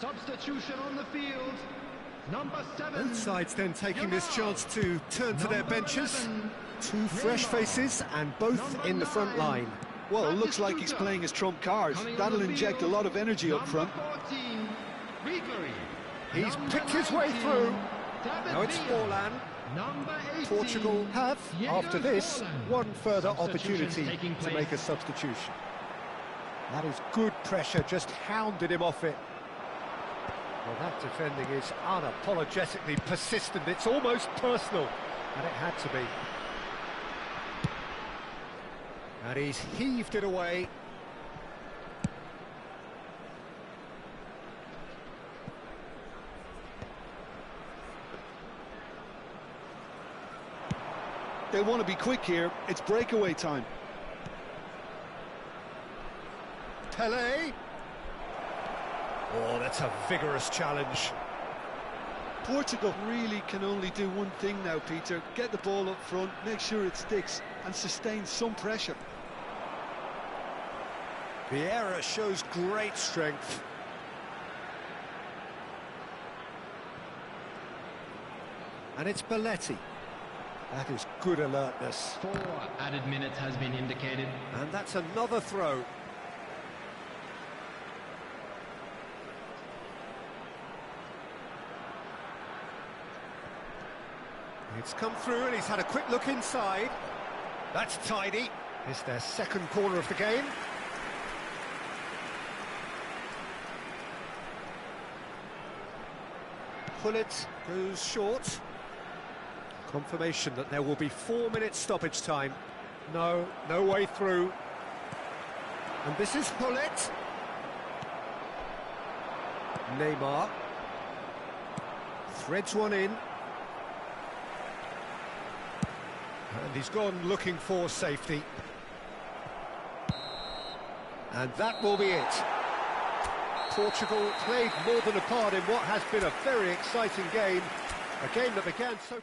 Substitution on the field. Number 7. Both sides then taking this chance to turn to their benches. 2 fresh faces and both in the front line. Well, it looks like he's playing his trump card. That'll inject a lot of energy up front. Number 14, Ribery. He's Number picked his way 19, through. David Now it's Villa. Forlan. Number 18, Portugal have, Diego after this, Forlan. one further Substitutions opportunity taking to place. make a substitution. That is good pressure, just hounded him off it. Well, that defending is unapologetically persistent. It's almost personal, and it had to be. And he's heaved it away. They want to be quick here. It's breakaway time. Pelé. Oh, that's a vigorous challenge. Portugal really can only do one thing now, Peter. Get the ball up front, make sure it sticks, and sustain some pressure. Vieira shows great strength. And it's Belletti. That is good alertness. 4 added minutes has been indicated. And that's another throw. It's come through and he's had a quick look inside. That's tidy. It's their second corner of the game. Pullet goes short. Confirmation that there will be 4 minutes stoppage time. No way through. And this is Pullet. Neymar. Threads one in. And he's gone looking for safety. And that will be it. Portugal played more than a part in what has been a very exciting game. A game that began so...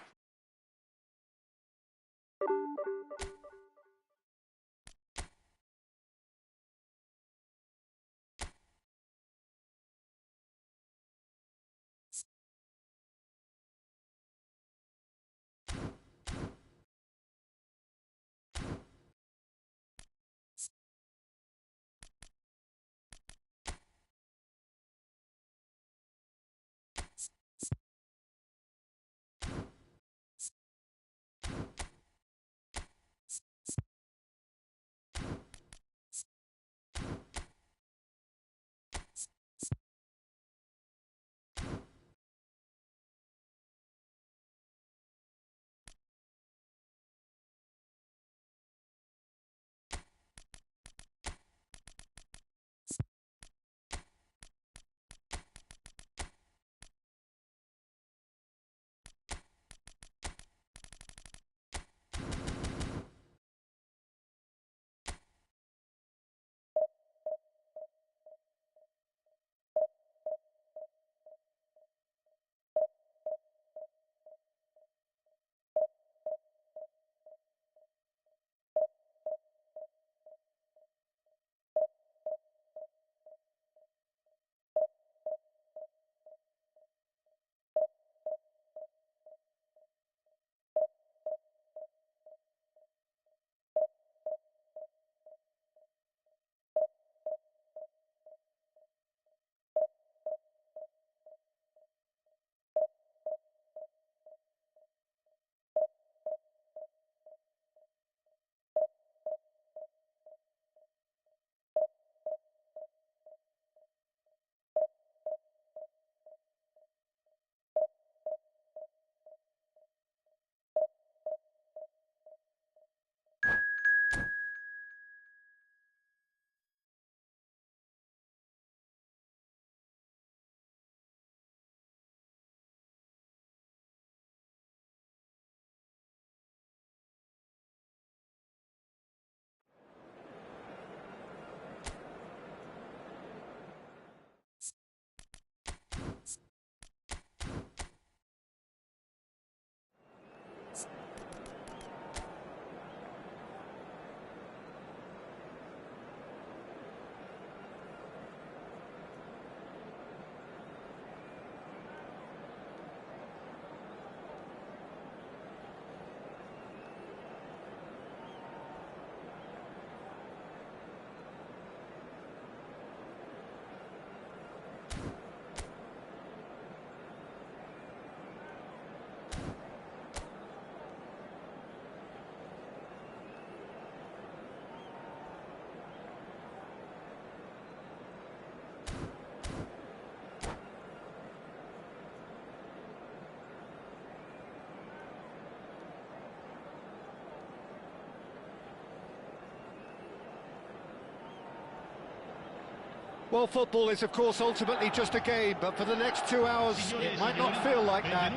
Well, football is, of course, ultimately just a game, but for the next 2 hours, it might not feel like that.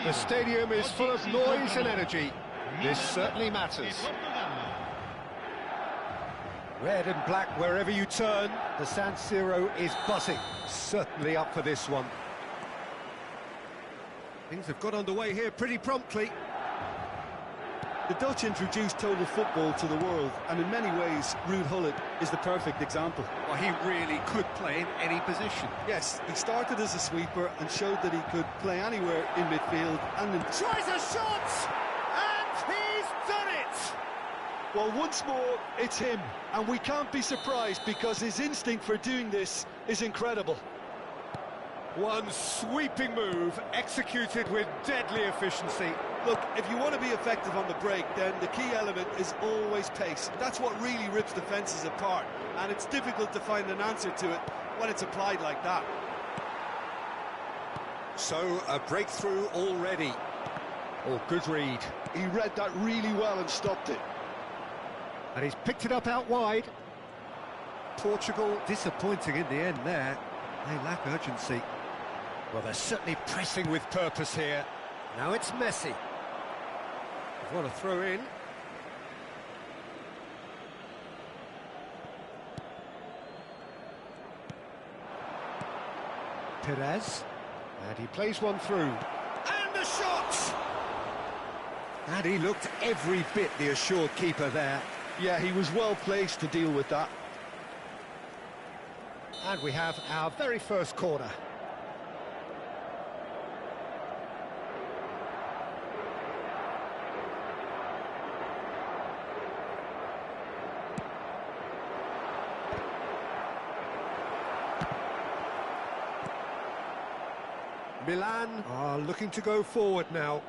The stadium is full of noise and energy. This certainly matters. Red and black wherever you turn, the San Siro is buzzing. Certainly up for this one. Things have got underway here pretty promptly. The Dutch introduced total football to the world, and in many ways, Ruud Gullit is the perfect example. Well, he really could play in any position. Yes, he started as a sweeper and showed that he could play anywhere in midfield and in... Tries a shot! And he's done it! Well, once more, it's him, and we can't be surprised because his instinct for doing this is incredible. One sweeping move, executed with deadly efficiency. Look, if you want to be effective on the break, then the key element is always pace. That's what really rips defences apart, and it's difficult to find an answer to it when it's applied like that. So, a breakthrough already. Oh, good read. He read that really well and stopped it. And he's picked it up out wide. Portugal disappointing in the end there. They lack urgency. Well, they're certainly pressing with purpose here. Now it's Messi. What a throw in. Perez. And he plays one through. And the shot! And he looked every bit the assured keeper there. Yeah, he was well placed to deal with that. And we have our very first corner. Milan are looking to go forward now.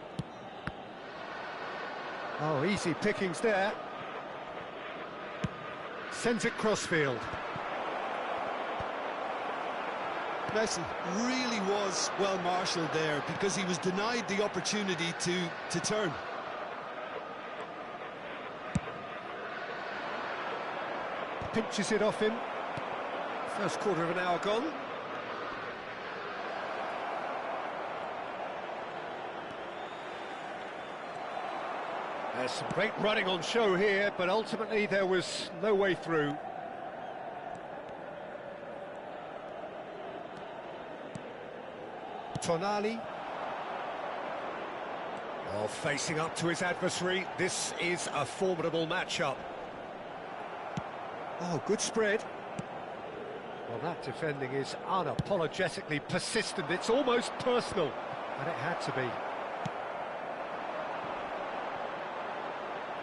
Oh, easy pickings there. Sends it crossfield. Messi really was well marshalled there because he was denied the opportunity to turn. Pinches it off him. First quarter of an hour gone. There's some great running on show here, but ultimately there was no way through. Tonali. Oh, facing up to his adversary. This is a formidable matchup. Oh, good spread. Well, that defending is unapologetically persistent. It's almost personal, and it had to be.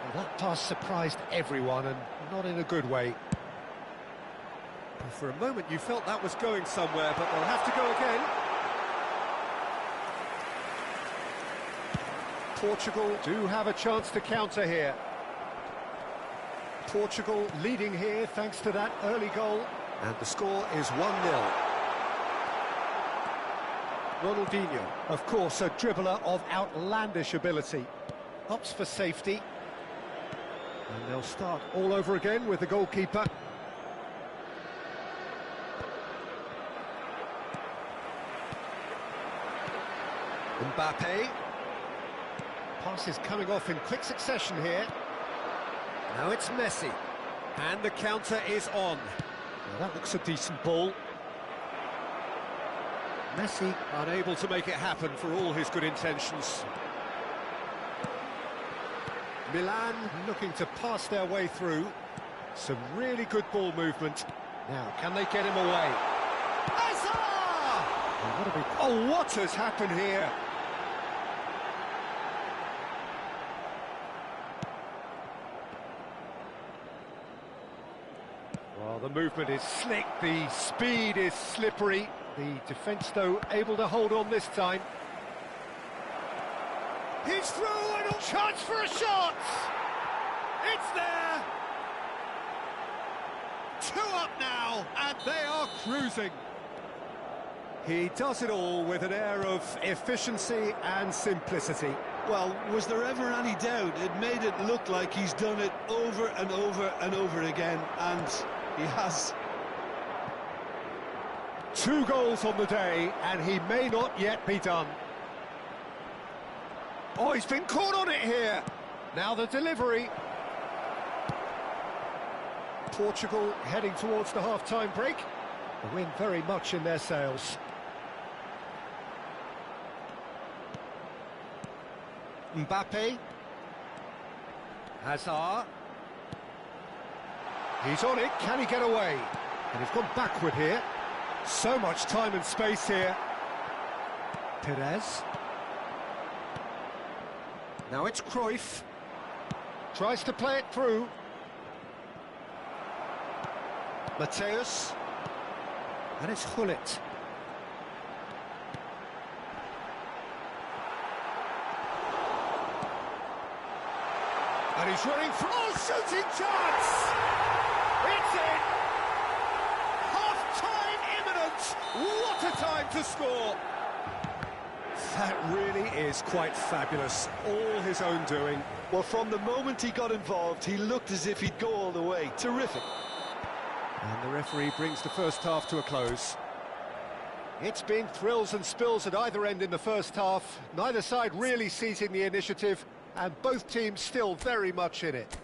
Well, that pass surprised everyone, and not in a good way. Well, for a moment you felt that was going somewhere, but they'll have to go again. Portugal do have a chance to counter here. Portugal leading here thanks to that early goal. And the score is 1-0. Ronaldinho, of course, a dribbler of outlandish ability. Opts for safety. And they'll start all over again with the goalkeeper. Mbappe. Pass is coming off in quick succession here. Now it's Messi. And the counter is on. Now that looks a decent ball. Messi unable to make it happen for all his good intentions. Milan looking to pass their way through. Some really good ball movement. Now, can they get him away? Oh, what has happened here? Well, the movement is slick, the speed is slippery. The defence, though, able to hold on this time. He's through and a chance for a shot! It's there! 2 up now, and they are cruising. He does it all with an air of efficiency and simplicity. Well, was there ever any doubt? It made it look like he's done it over and over and over again, and he has. 2 goals on the day, and he may not yet be done. Oh, he's been caught on it here. Now the delivery. Portugal heading towards the half-time break. The wind very much in their sails. Mbappe. Hazard. He's on it, can he get away? And he's gone backward here. So much time and space here. Perez. Now it's Cruyff. Tries to play it through. Mateus. And it's Hullet. And he's running through. Oh, shooting chance! It's in! Half-time imminent! What a time to score! That really is quite fabulous. All his own doing. Well, from the moment he got involved, he looked as if he'd go all the way. Terrific. And the referee brings the first half to a close. It's been thrills and spills at either end in the first half. Neither side really seizing the initiative, and both teams still very much in it.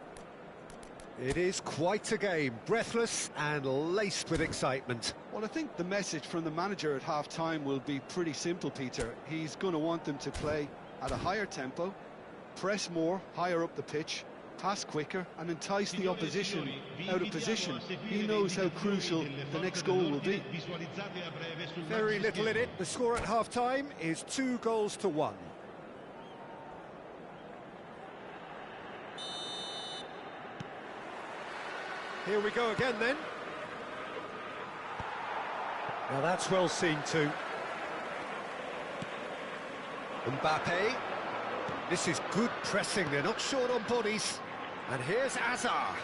It is quite a game, breathless and laced with excitement. Well, I think the message from the manager at half-time will be pretty simple, Peter. He's going to want them to play at a higher tempo, press more, higher up the pitch, pass quicker and entice the opposition out of position. He knows how crucial the next goal will be. Very little in it. The score at half-time is 2-1. Here we go again then. Now that's well seen too. Mbappe. This is good pressing, they're not short on bodies. And here's Hazard.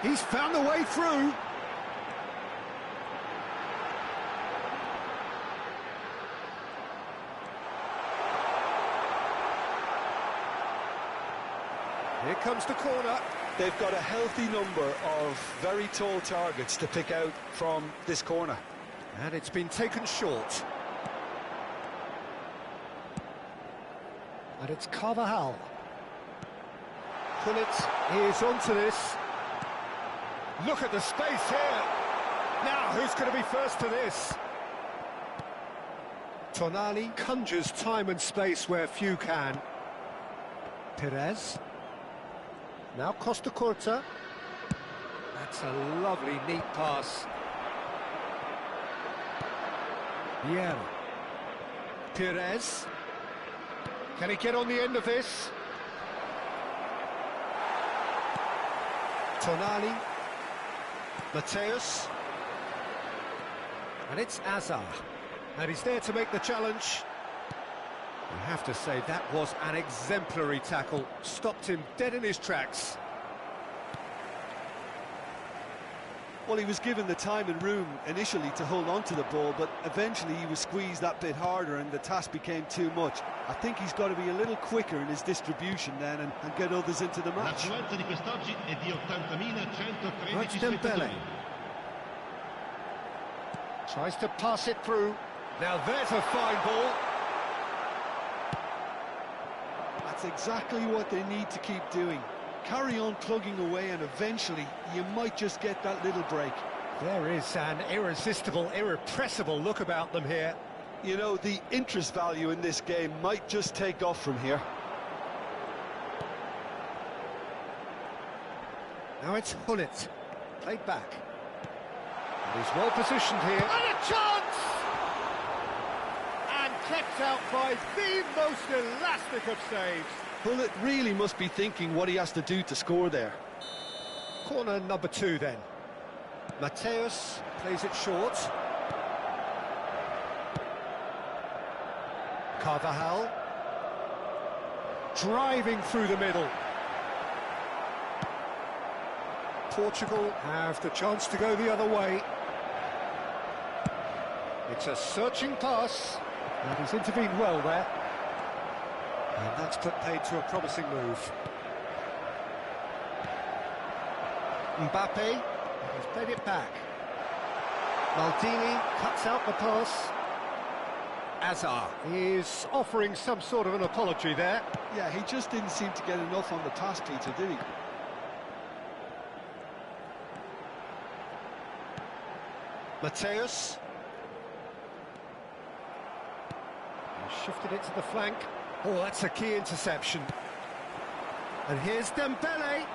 He's found the way through. Here comes the corner. They've got a healthy number of very tall targets to pick out from this corner. And it's been taken short. And it's Carvajal. Hullet is onto this. Look at the space here. Now, who's going to be first to this? Tonali conjures time and space where few can. Perez. Now Costa Curta. That's a lovely, neat pass. Vieira. Perez. Can he get on the end of this? Tonali. Mateus. And it's Hazard. And he's there to make the challenge. I have to say, that was an exemplary tackle. Stopped him dead in his tracks. Well, he was given the time and room initially to hold on to the ball, but eventually he was squeezed that bit harder and the task became too much. I think he's got to be a little quicker in his distribution then and get others into the match. Dembele. Tries to pass it through. Now there's a fine ball. That's exactly what they need to keep doing. Carry on plugging away and eventually you might just get that little break. There is an irresistible, irrepressible look about them here. You know, the interest value in this game might just take off from here. Now it's Hullet. Played back. And he's well positioned here. And a chance! And kept out by the most elastic of saves. Hullet really must be thinking what he has to do to score there. Corner number 2 then. Mateus plays it short. Carvajal. Driving through the middle. Portugal have the chance to go the other way. It's a searching pass. And he's intervened well there. And that's put paid to a promising move. Mbappe, He's played it back. Maldini cuts out the pass. Azar is offering some sort of an apology there. Yeah, he just didn't seem to get enough on the pass, Peter, did he? Mateus. He's shifted it to the flank. Oh, that's a key interception. And here's Dembele.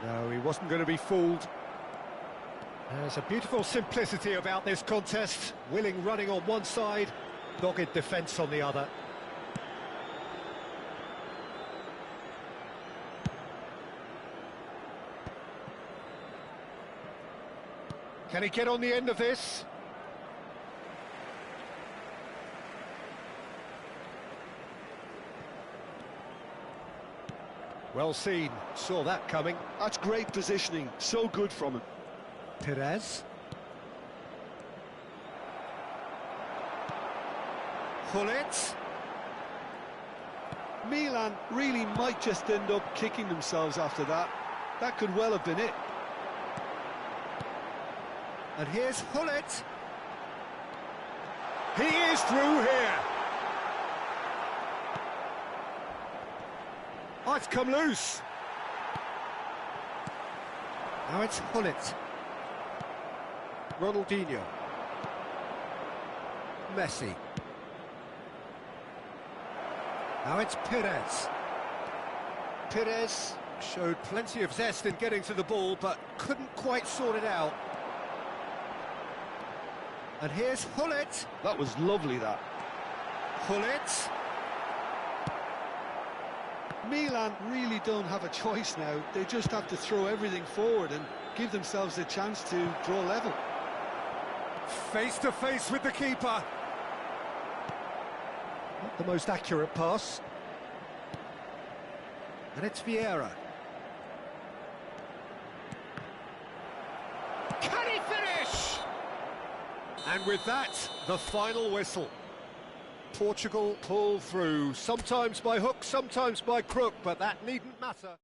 No, he wasn't going to be fooled. There's a beautiful simplicity about this contest. Willing running on one side, dogged defence on the other. Can he get on the end of this? Well seen, saw that coming. That's great positioning, so good from him. Perez. Gullit. Milan really might just end up kicking themselves after that. That could well have been it. And here's Gullit. He is through here. Oh, it's come loose. Now it's Gullit. Ronaldinho. Messi. Now it's Perez. Perez showed plenty of zest in getting to the ball, but couldn't quite sort it out. And here's Gullit. That was lovely, that. Gullit. Milan really don't have a choice now. They just have to throw everything forward and give themselves a chance to draw level. Face to face with the keeper. Not the most accurate pass. And it's Vieira. Can he finish? And with that, the final whistle. Portugal pull through, sometimes by hook, sometimes by crook, but that needn't matter.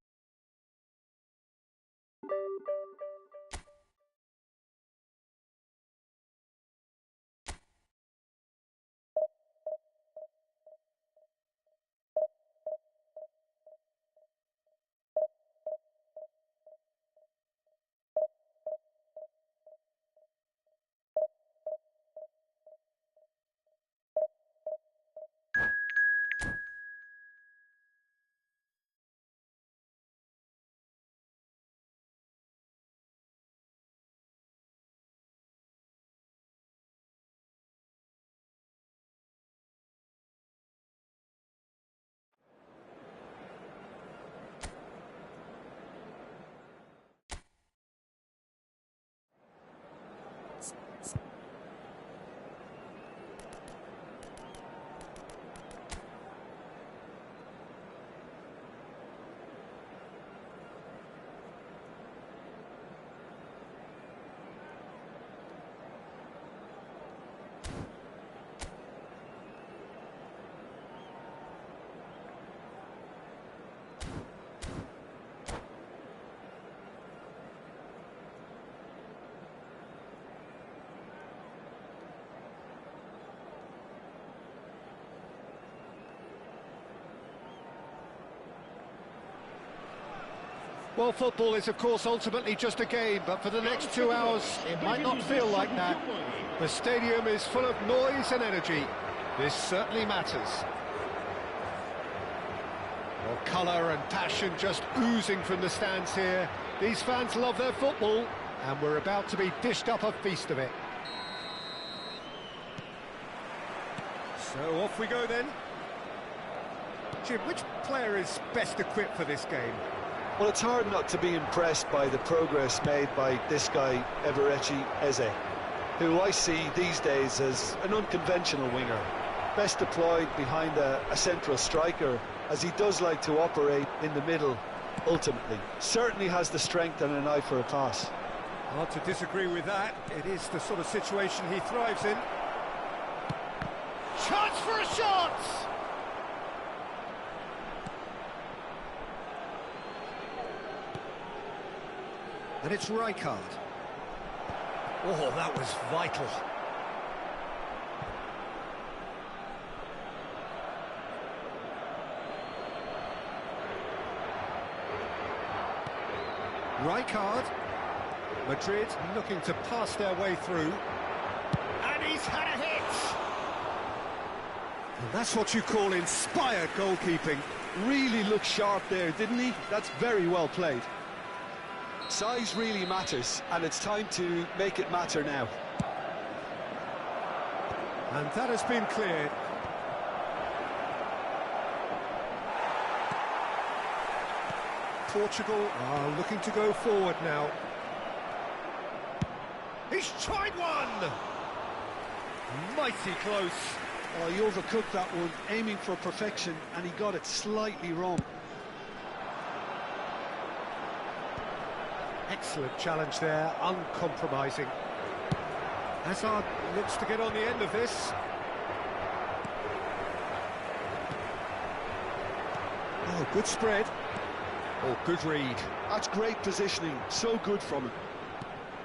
Well, football is, of course, ultimately just a game, but for the next 2 hours, it might not feel like that. The stadium is full of noise and energy. This certainly matters. Well, colour and passion just oozing from the stands here. These fans love their football, and we're about to be dished up a feast of it. So off we go then. Jim, which player is best equipped for this game? Well, it's hard not to be impressed by the progress made by this guy, Eberechi Eze, who I see these days as an unconventional winger, best deployed behind a central striker, as he does like to operate in the middle, ultimately. Certainly has the strength and an eye for a pass. Hard to disagree with that. It is the sort of situation he thrives in. Chance for a shot! And it's Rijkaard. Oh, that was vital. Rijkaard. Madrid looking to pass their way through. And he's had a hit! And that's what you call inspired goalkeeping. Really looked sharp there, didn't he? That's very well played. Size really matters, and it's time to make it matter now. And that has been cleared. Portugal are looking to go forward now. He's tried one! Mighty close. Oh, he overcooked that one, aiming for perfection, and he got it slightly wrong. Excellent challenge there, uncompromising. Hazard looks to get on the end of this. Oh, good spread. Oh, good read. That's great positioning, so good from him.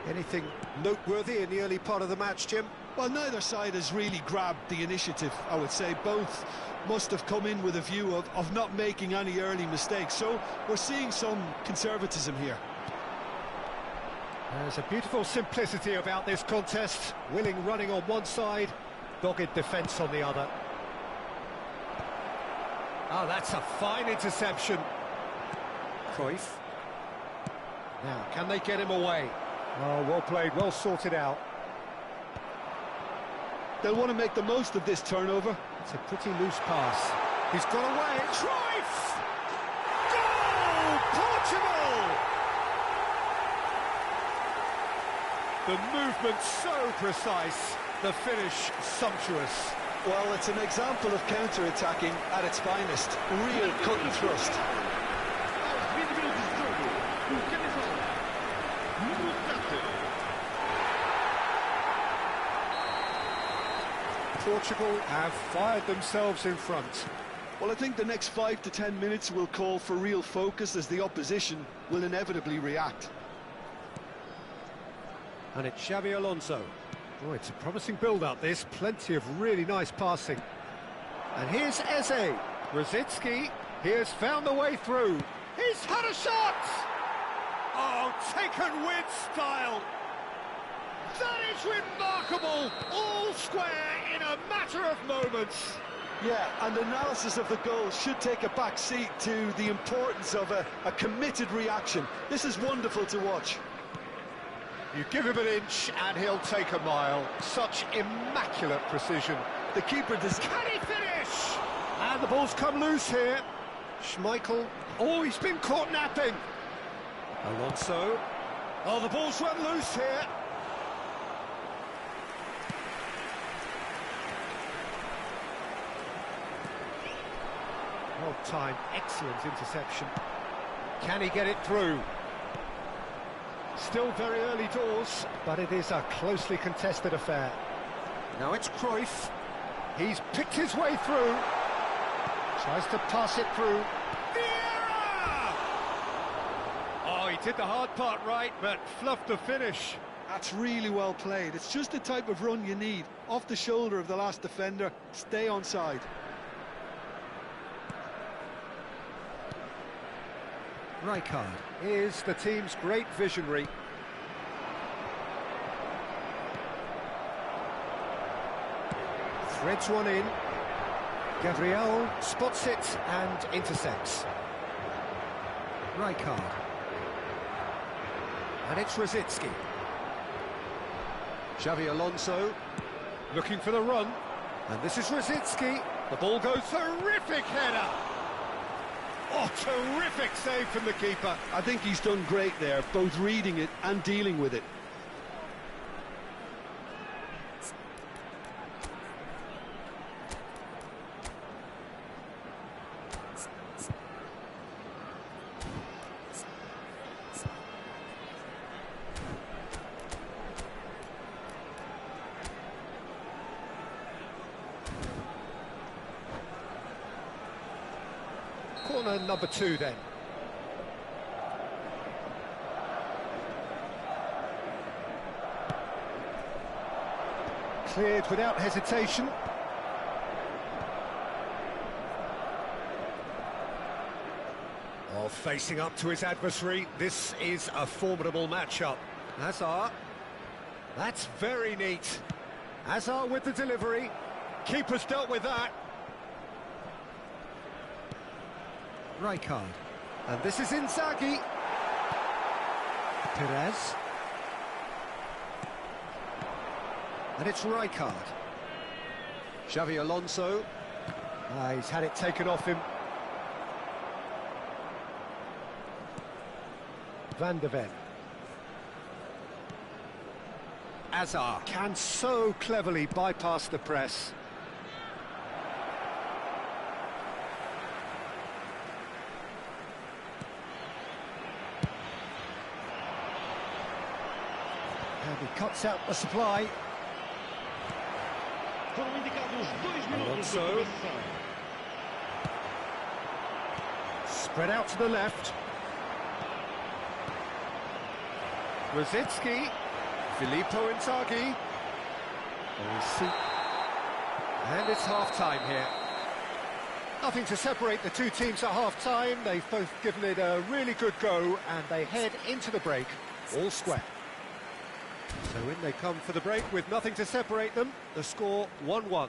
Anything noteworthy in the early part of the match, Jim? Well, neither side has really grabbed the initiative, I would say. Both must have come in with a view of not making any early mistakes, so we're seeing some conservatism here. There's a beautiful simplicity about this contest. Willing running on one side, dogged defence on the other. Oh, that's a fine interception. Cruyff. Now, can they get him away? Oh, well played, well sorted out. They'll want to make the most of this turnover. It's a pretty loose pass. He's got away. Cruyff! Goal! Portugal! The movement so precise, the finish sumptuous. Well, it's an example of counter-attacking at its finest. Real cut and thrust. Portugal have fired themselves in front. Well, I think the next 5 to 10 minutes will call for real focus as the opposition will inevitably react. And it's Xabi Alonso. Oh, it's a promising build-up, this. Plenty of really nice passing. And here's Eze. Rosicky, he has found the way through. He's had a shot! Oh, taken with style. That is remarkable! All square in a matter of moments. Yeah, and analysis of the goal should take a back seat to the importance of a committed reaction. This is wonderful to watch. You give him an inch and he'll take a mile. Such immaculate precision. The keeper does... Can he finish? And the ball's come loose here. Schmeichel. Oh, he's been caught napping. Alonso. Oh, the ball's run loose here. Well timed, excellent interception. Can he get it through? Still very early doors, but it is a closely contested affair. Now it's Cruyff. He's picked his way through. Tries to pass it through. Vieira! Oh, he did the hard part right, but fluffed the finish. That's really well played. It's just the type of run you need. Off the shoulder of the last defender, stay onside. Rijkaard is the team's great visionary. Threads one in. Gabriel spots it and intercepts. Rijkaard. And it's Rosicky. Xabi Alonso looking for the run. And this is Rosicky. The ball goes, terrific header. Oh, terrific save from the keeper. I think he's done great there, both reading it and dealing with it. Corner number 2 then. Cleared without hesitation. Oh, facing up to his adversary, this is a formidable matchup. Hazard, that's very neat. Hazard with the delivery. Keeper's dealt with that. Rijkaard. And this is Inzaghi. Perez. And it's Rijkaard. Xavi Alonso. He's had it taken off him. Van de Ven. Hazard can so cleverly bypass the press. And he cuts out the supply. Alonso. Spread out to the left. Rosicki. Filippo Inzaghi. And it's half-time here. Nothing to separate the two teams at half-time. They've both given it a really good go, and they head into the break all square. So in they come for the break with nothing to separate them. The score 1-1.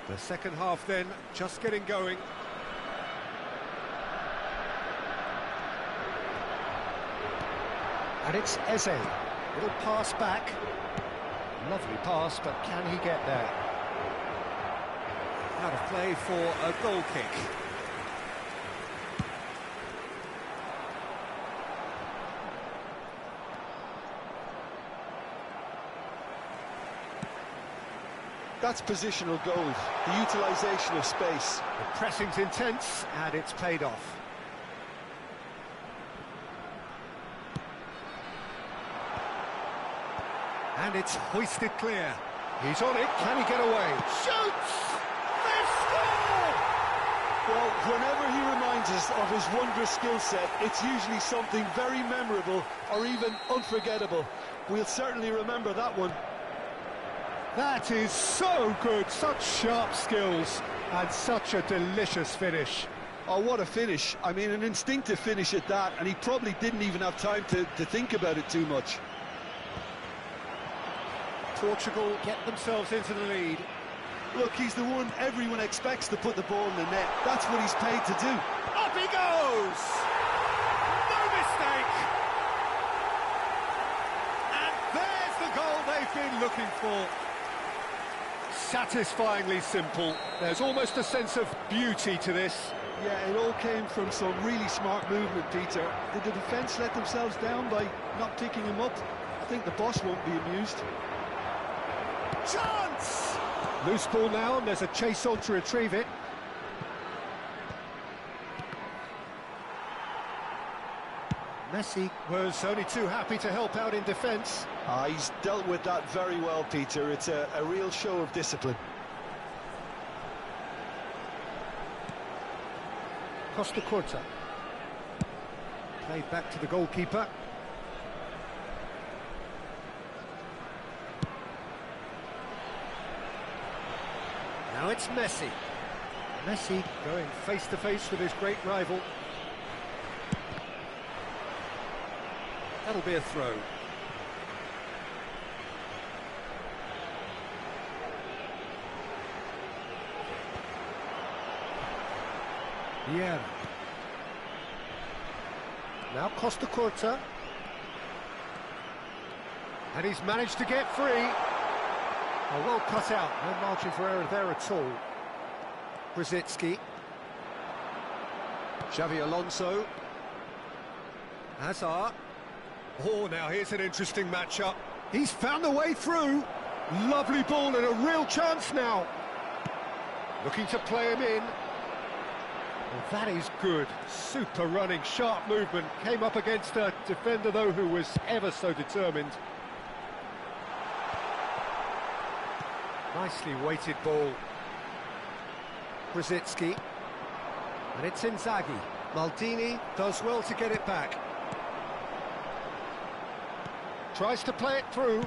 The second half then, just getting going. And it's Eze. Little pass back. Lovely pass, but can he get there? Out of play for a goal kick. That's positional goals, the utilisation of space. The pressing's intense, and it's paid off. And it's hoisted clear. He's on it, can he get away? Shoots! They score! Well, whenever he reminds us of his wondrous skill set, it's usually something very memorable or even unforgettable. We'll certainly remember that one. That is so good, such sharp skills, and such a delicious finish. Oh, what a finish. I mean, an instinctive finish at that, and he probably didn't even have time to think about it too much. Portugal get themselves into the lead. Look, he's the one everyone expects to put the ball in the net. That's what he's paid to do. Up he goes! No mistake! And there's the goal they've been looking for. Satisfyingly simple. There's almost a sense of beauty to this. Yeah, it all came from some really smart movement, Peter. Did the defence let themselves down by not picking him up? I think the boss won't be amused. Chance! Loose ball now, and there's a chase on to retrieve it. Messi was only too happy to help out in defence. He's dealt with that very well, Peter. It's a real show of discipline. Costa Curta. Played back to the goalkeeper. Now it's Messi. Messi going face-to-face with his great rival. That'll be a throw. Yeah. Now Costa Curta. And he's managed to get free. Oh, well cut out, no margin for error there at all. Rosicki. Xavi Alonso. Hazard. Oh, now here's an interesting matchup. He's found the way through. Lovely ball and a real chance now. Looking to play him in. Well, that is good. Super running, sharp movement. Came up against a defender, though, who was ever so determined. Nicely weighted ball. Rosicki. And it's Inzaghi. Maldini does well to get it back. Tries to play it through.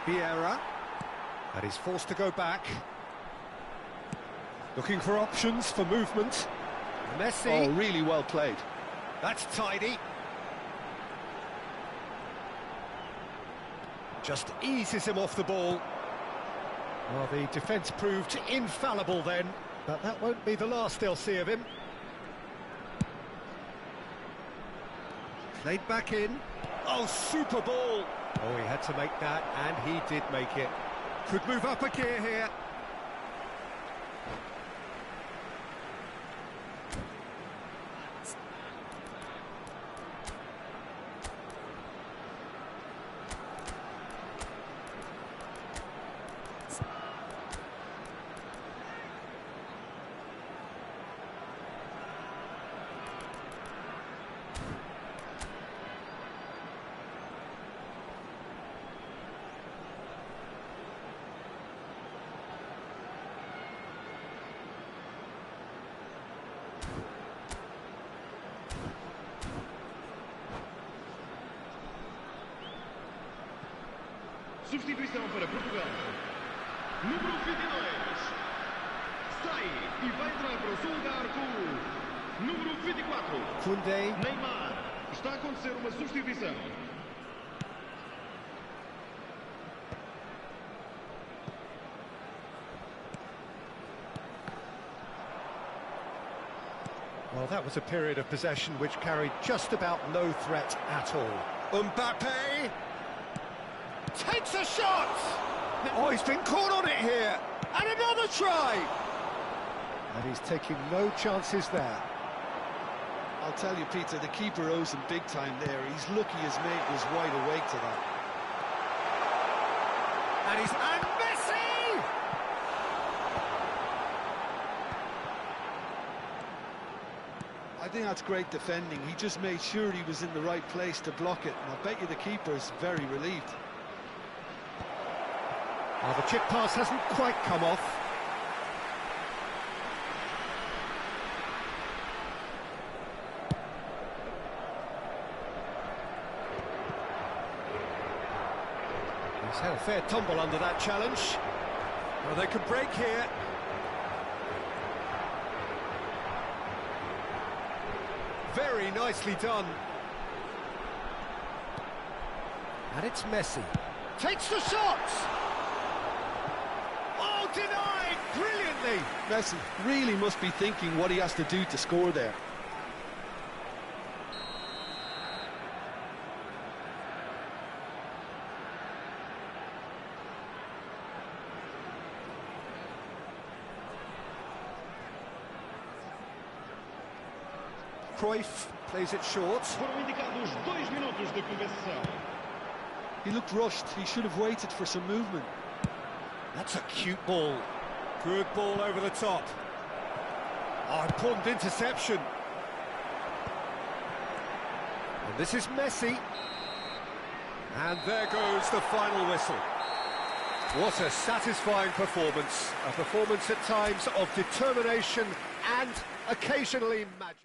Vieira. And he's forced to go back. Looking for options for movement. Messi. Oh, really well played. That's tidy. Just eases him off the ball. Well, the defence proved infallible then, but that won't be the last they'll see of him. Played back in. Oh, super ball! Oh, he had to make that, and he did make it. Could move up a gear here. Substituição para Portugal. Número 22. Sai e vai entrar para o seu lugar com o número 24. Koundé. Neymar. Está a acontecer uma substituição. Well, that was a period of possession which carried just about no threat at all. Mbappe takes a shot! Oh, he's been caught on it here! And another try! And he's taking no chances there. I'll tell you, Peter, the keeper owes him big time there. He's lucky his mate was wide awake to that. And Messi! I think that's great defending. He just made sure he was in the right place to block it. And I bet you the keeper's very relieved. Well, the chip pass hasn't quite come off. He's had a fair tumble under that challenge. Well, they could break here. Very nicely done. And it's Messi. Takes the shot! Oh, denied! Brilliantly! Messi really must be thinking what he has to do to score there. Cruyff plays it short. Foram indicados 2 minutos de compensação. He looked rushed. He should have waited for some movement. That's a cute ball. Good ball over the top. Oh, important interception. And this is Messi. And there goes the final whistle. What a satisfying performance. A performance at times of determination and occasionally magic.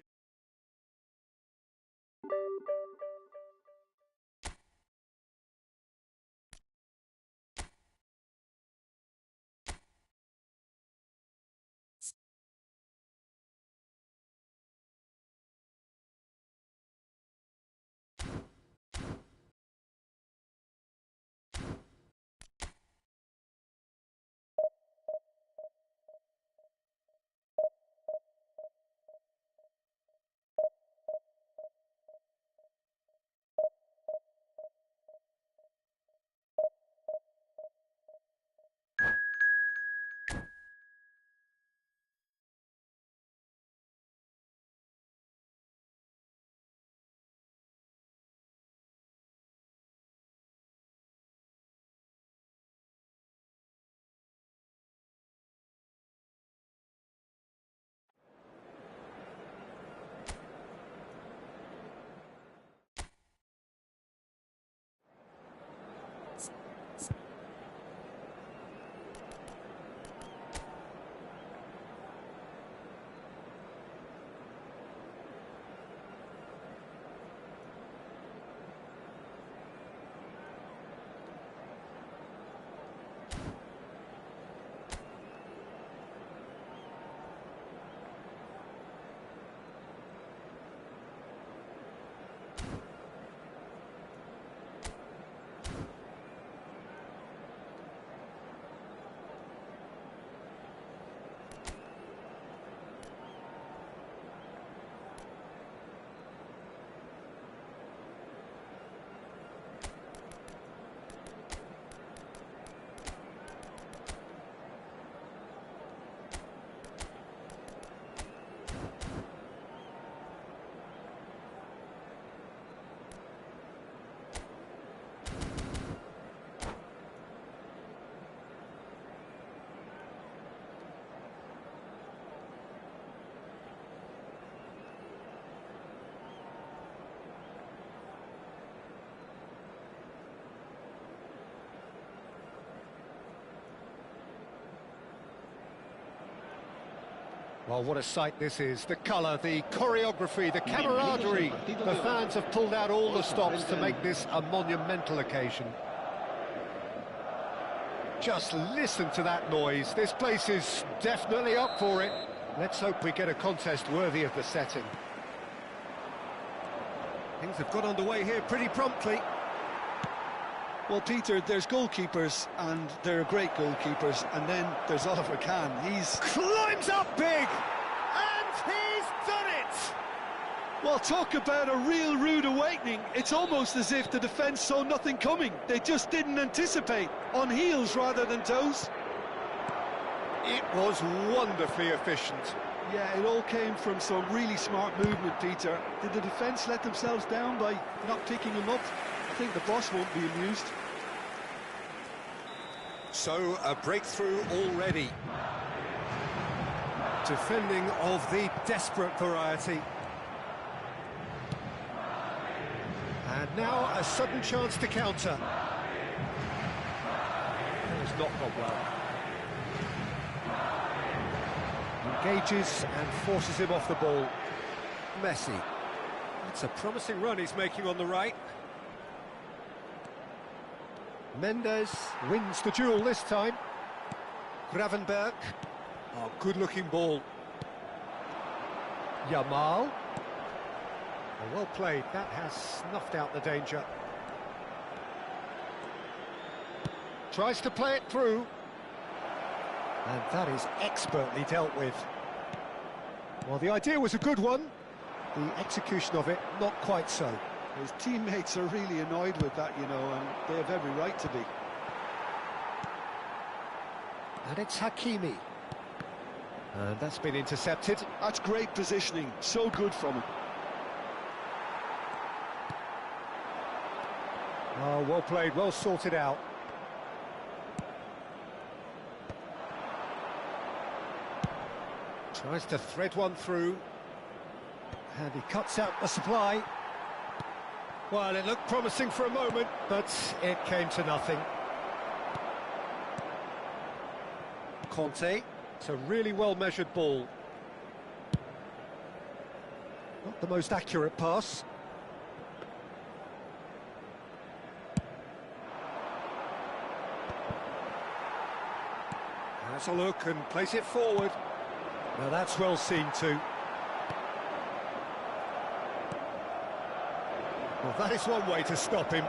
Well, what a sight this is. The colour, the choreography, the camaraderie. The fans have pulled out all the stops to make this a monumental occasion. Just listen to that noise. This place is definitely up for it. Let's hope we get a contest worthy of the setting. Things have got underway here pretty promptly. Well, Peter, there's goalkeepers, and there are great goalkeepers, and then there's Oliver Kahn. He's climbs up big, and he's done it! Well, talk about a real rude awakening. It's almost as if the defence saw nothing coming. They just didn't anticipate, on heels rather than toes. It was wonderfully efficient. Yeah, it all came from some really smart movement, Peter. Did the defence let themselves down by not picking him up? I think the boss won't be amused. So, a breakthrough already. Defending of the desperate variety. And now a sudden chance to counter. That has not gone well. Engages and forces him off the ball. Messi. It's a promising run he's making on the right. Mendes wins the duel this time. Gravenberg. Oh, good-looking ball. Yamal. Oh, well played. That has snuffed out the danger. Tries to play it through. And that is expertly dealt with. Well, the idea was a good one. The execution of it, not quite so. His teammates are really annoyed with that, you know, and they have every right to be. And it's Hakimi. And that's been intercepted. That's great positioning, so good from him. Oh, well played, well sorted out. Tries to thread one through. And he cuts out the supply. Well, it looked promising for a moment, but it came to nothing. Conte, it's a really well-measured ball. Not the most accurate pass. Has a look and place it forward. Now that's well seen too. Well, that is one way to stop him.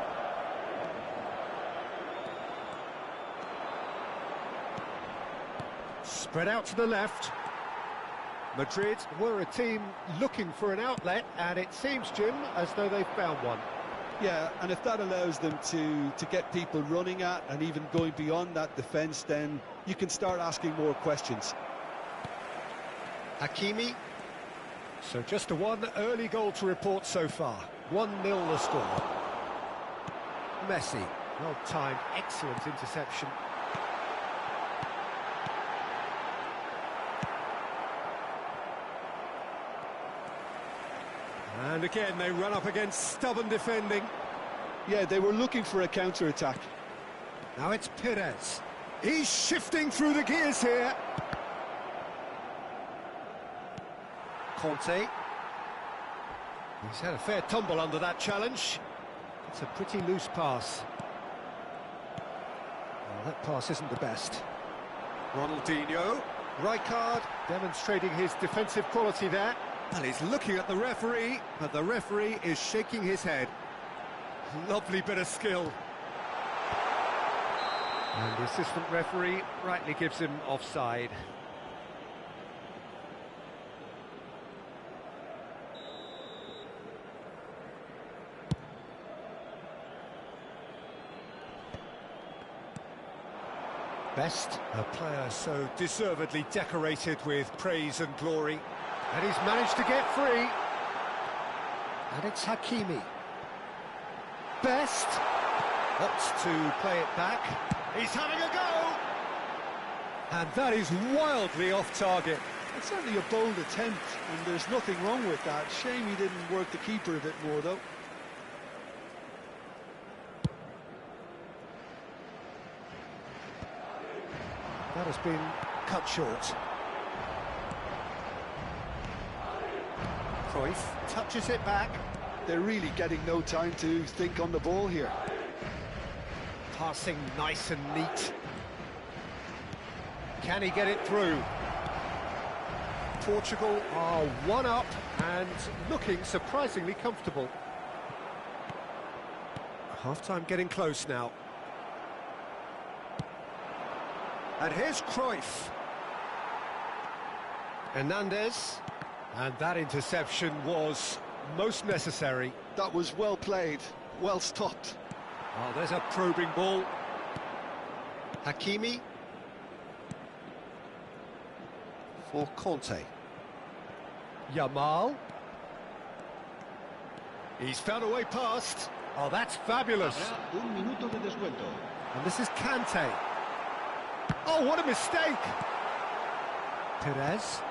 Spread out to the left. Madrid were a team looking for an outlet, and it seems, Jim, as though they've found one. Yeah, and if that allows them to get people running at and even going beyond that defence, then you can start asking more questions. Hakimi. So just a one early goal to report so far. 1-0 the score. Messi. Well timed, excellent interception. And again, they run up against stubborn defending. Yeah, they were looking for a counter-attack. Now it's Perez. He's shifting through the gears here. Conte. He's had a fair tumble under that challenge. It's a pretty loose pass. Well, that pass isn't the best. Ronaldinho. Rijkaard demonstrating his defensive quality there. And he's looking at the referee, but the referee is shaking his head. Lovely bit of skill. And the assistant referee rightly gives him offside. Best, a player so deservedly decorated with praise and glory. And he's managed to get free. And it's Hakimi. Best opts to play it back. He's having a go. And that is wildly off target. It's certainly a bold attempt, and there's nothing wrong with that. Shame he didn't work the keeper a bit more, though. That has been cut short. Cruyff touches it back. They're really getting no time to think on the ball here. Passing nice and neat. Can he get it through? Portugal are 1-up and looking surprisingly comfortable. Half-time getting close now. And here's Cruyff. Hernandez. And that interception was most necessary. That was well played, well stopped. Oh, there's a probing ball. Hakimi. For Conte. Yamal. He's found a way past. Oh, that's fabulous. Habrá un minuto de descuento. And this is Kante. Oh, what a mistake! Perez.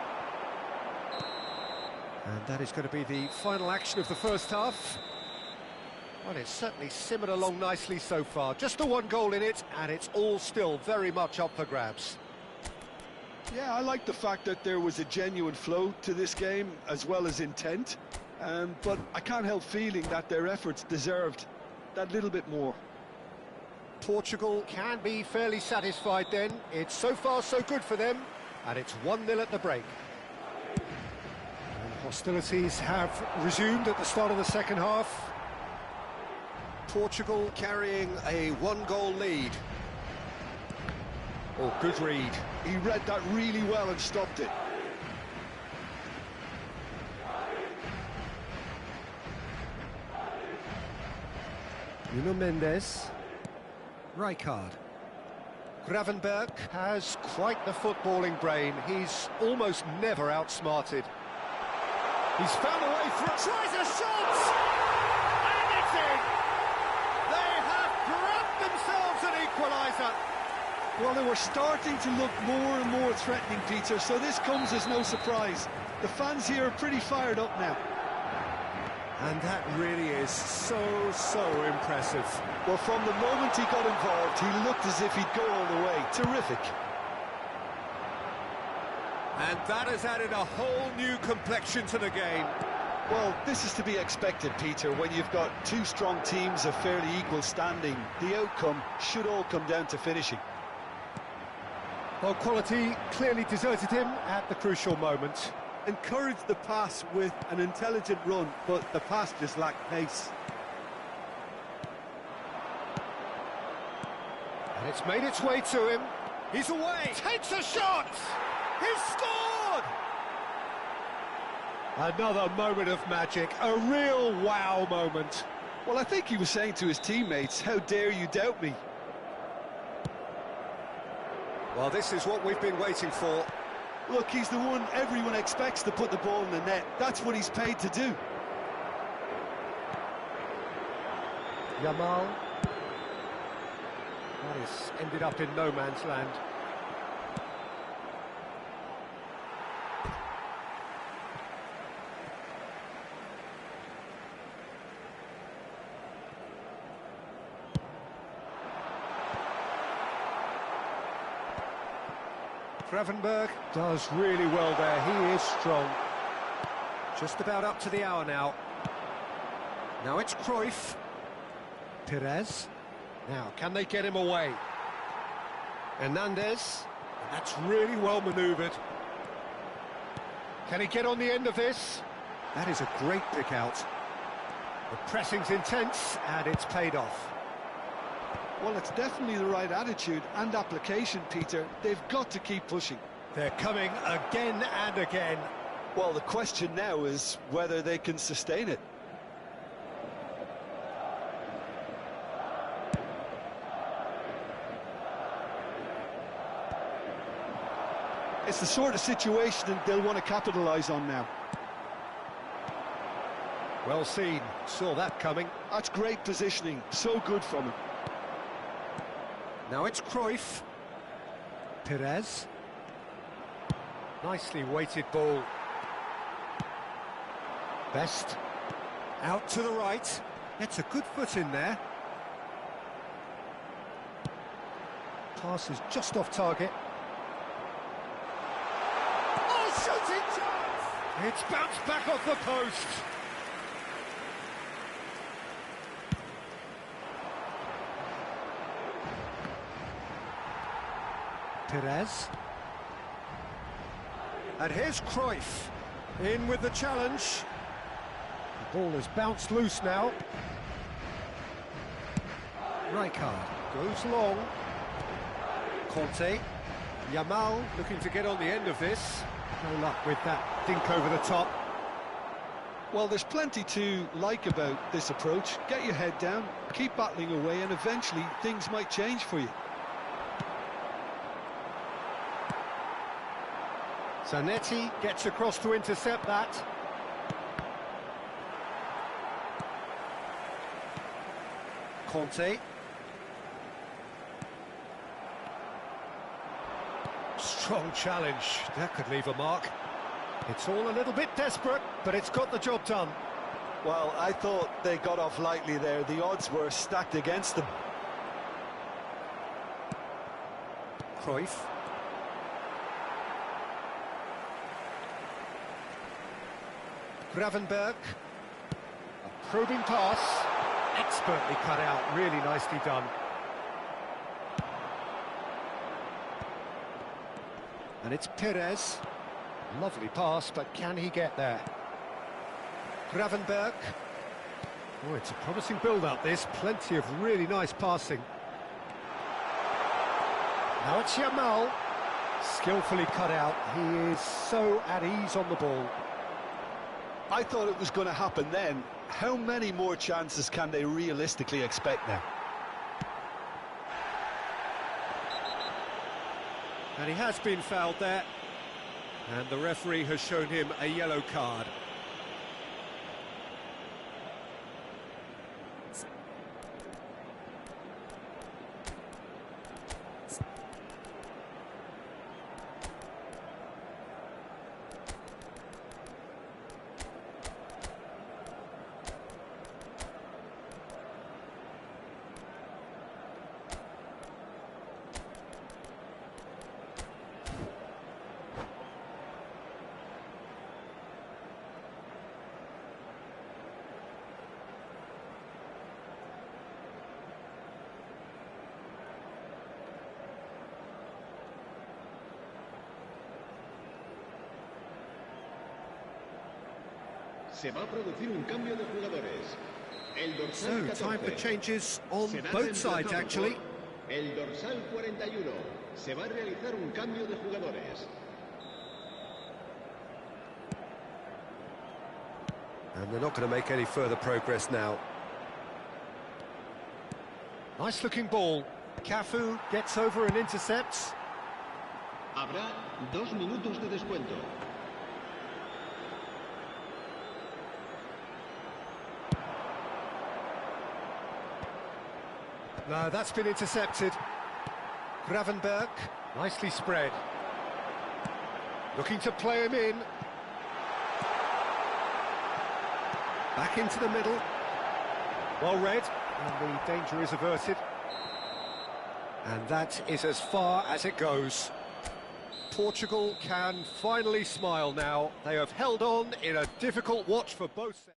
And that is going to be the final action of the first half. Well, it's certainly simmered along nicely so far. Just the one goal in it, and it's all still very much up for grabs. Yeah, I like the fact that there was a genuine flow to this game, as well as intent. But I can't help feeling that their efforts deserved that little bit more. Portugal can be fairly satisfied then. It's so far so good for them, and it's 1-0 at the break. And hostilities have resumed at the start of the second half. Portugal carrying a one-goal lead. Oh, good read. He read that really well and stopped it. Nuno Mendes. Rijkaard. Gravenberg has quite the footballing brain. He's almost never outsmarted. He's found a way through. Tries a shot! And it's in! They have grabbed themselves an equaliser. Well, they were starting to look more and more threatening, Peter, so this comes as no surprise. The fans here are pretty fired up now. And that really is so impressive. Well, from the moment he got involved, he looked as if he'd go all the way. Terrific. And that has added a whole new complexion to the game. Well, this is to be expected, Peter, when you've got two strong teams of fairly equal standing. The outcome should all come down to finishing. Well, quality clearly deserted him at the crucial moment. Encouraged the pass with an intelligent run, but the pass just lacked pace. And it's made its way to him. He's away. Takes a shot. He's scored. Another moment of magic. A real wow moment. Well, I think he was saying to his teammates, how dare you doubt me? Well, this is what we've been waiting for. Look, he's the one everyone expects to put the ball in the net. That's what he's paid to do. Yamal. That has ended up in no man's land. Gravenberg does really well there. He is strong. Just about up to the hour now. Now it's Cruyff. Perez. Now, can they get him away? Hernandez. That's really well manoeuvred. Can he get on the end of this? That is a great pick out. The pressing's intense, and it's paid off. Well, it's definitely the right attitude and application, Peter. They've got to keep pushing. They're coming again and again. Well, the question now is whether they can sustain it. It's the sort of situation that they'll want to capitalise on now. Well seen. Saw that coming. That's great positioning. So good from him. Now it's Cruyff. Perez. Nicely weighted ball. Best. Out to the right. Gets a good foot in there. Pass is just off target. Oh, shooting chance! It's bounced back off the post. Perez. And here's Cruyff. In with the challenge. The ball has bounced loose now. Rijkaard goes long. Conte. Yamal looking to get on the end of this. No luck with that dink over the top. Well, there's plenty to like about this approach. Get your head down, keep battling away, and eventually things might change for you. Zanetti gets across to intercept that. Conte. Strong challenge. That could leave a mark. It's all a little bit desperate, but it's got the job done. Well, I thought they got off lightly there. The odds were stacked against them. Cruyff. Gravenberg. A probing pass. Expertly cut out, really nicely done. And it's Perez. Lovely pass, but can he get there? Gravenberg. Oh, it's a promising build-up, this. Plenty of really nice passing. Now it's Yamal. Skillfully cut out. He is so at ease on the ball. I thought it was going to happen then. How many more chances can they realistically expect now? And he has been fouled there. And the referee has shown him a yellow card. Se va a producir un cambio de jugadores. El So, dorsal time for 14 changes on será both sides, reemplazado actually. por el dorsal 41. Se va a realizar un cambio de jugadores. And they're not going to make any further progress now. Nice looking ball. Cafu gets over and intercepts. Habrá 2 minutos de descuento. No, that's been intercepted. Gravenberg, nicely spread. Looking to play him in. Back into the middle. Well read, and the danger is averted. And that is as far as it goes. Portugal can finally smile now. They have held on in a difficult watch for both sets.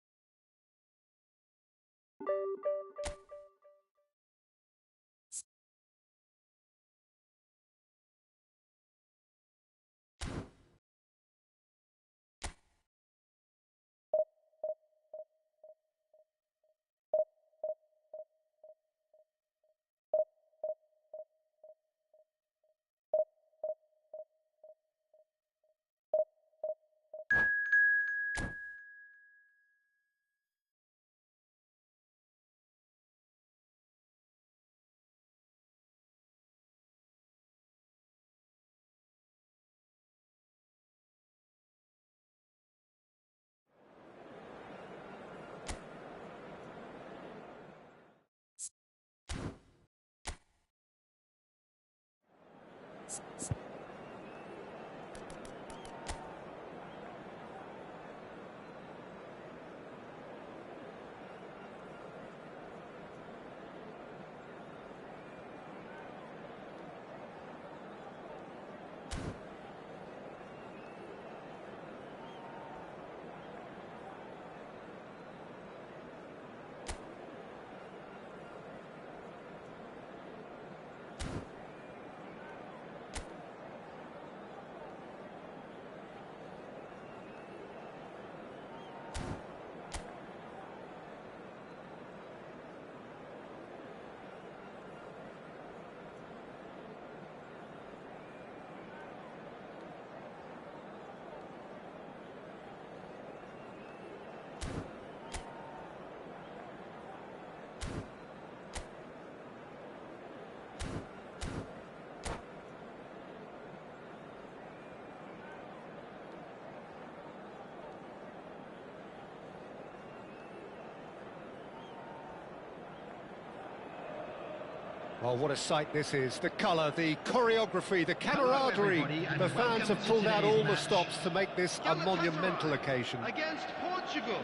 Well, what a sight this is. The colour, the choreography, the camaraderie. The fans have pulled out all the stops to make this a monumental occasion. Against Portugal.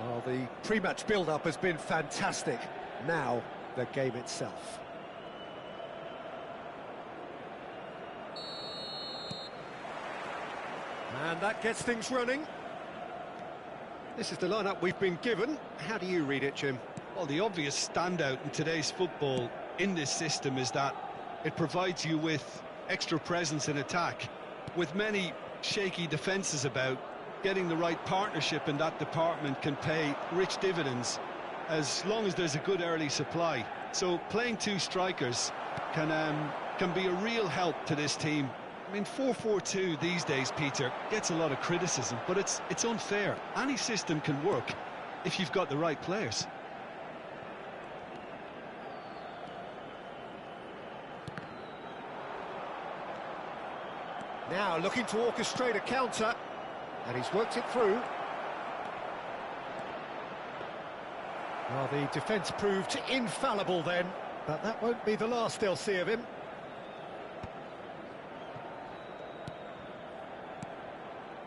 Well, the pre-match build-up has been fantastic. Now, the game itself. And that gets things running. This is the lineup we've been given. How do you read it, Jim? Well, the obvious standout in today's football in this system is that it provides you with extra presence in attack. With many shaky defences about, getting the right partnership in that department can pay rich dividends as long as there's a good early supply. So playing two strikers can be a real help to this team. I mean, 4-4-2 these days, Peter, gets a lot of criticism, but it's unfair. Any system can work if you've got the right players. Now looking to orchestrate a counter, and he's worked it through. Well, the defence proved infallible then, but that won't be the last they'll see of him.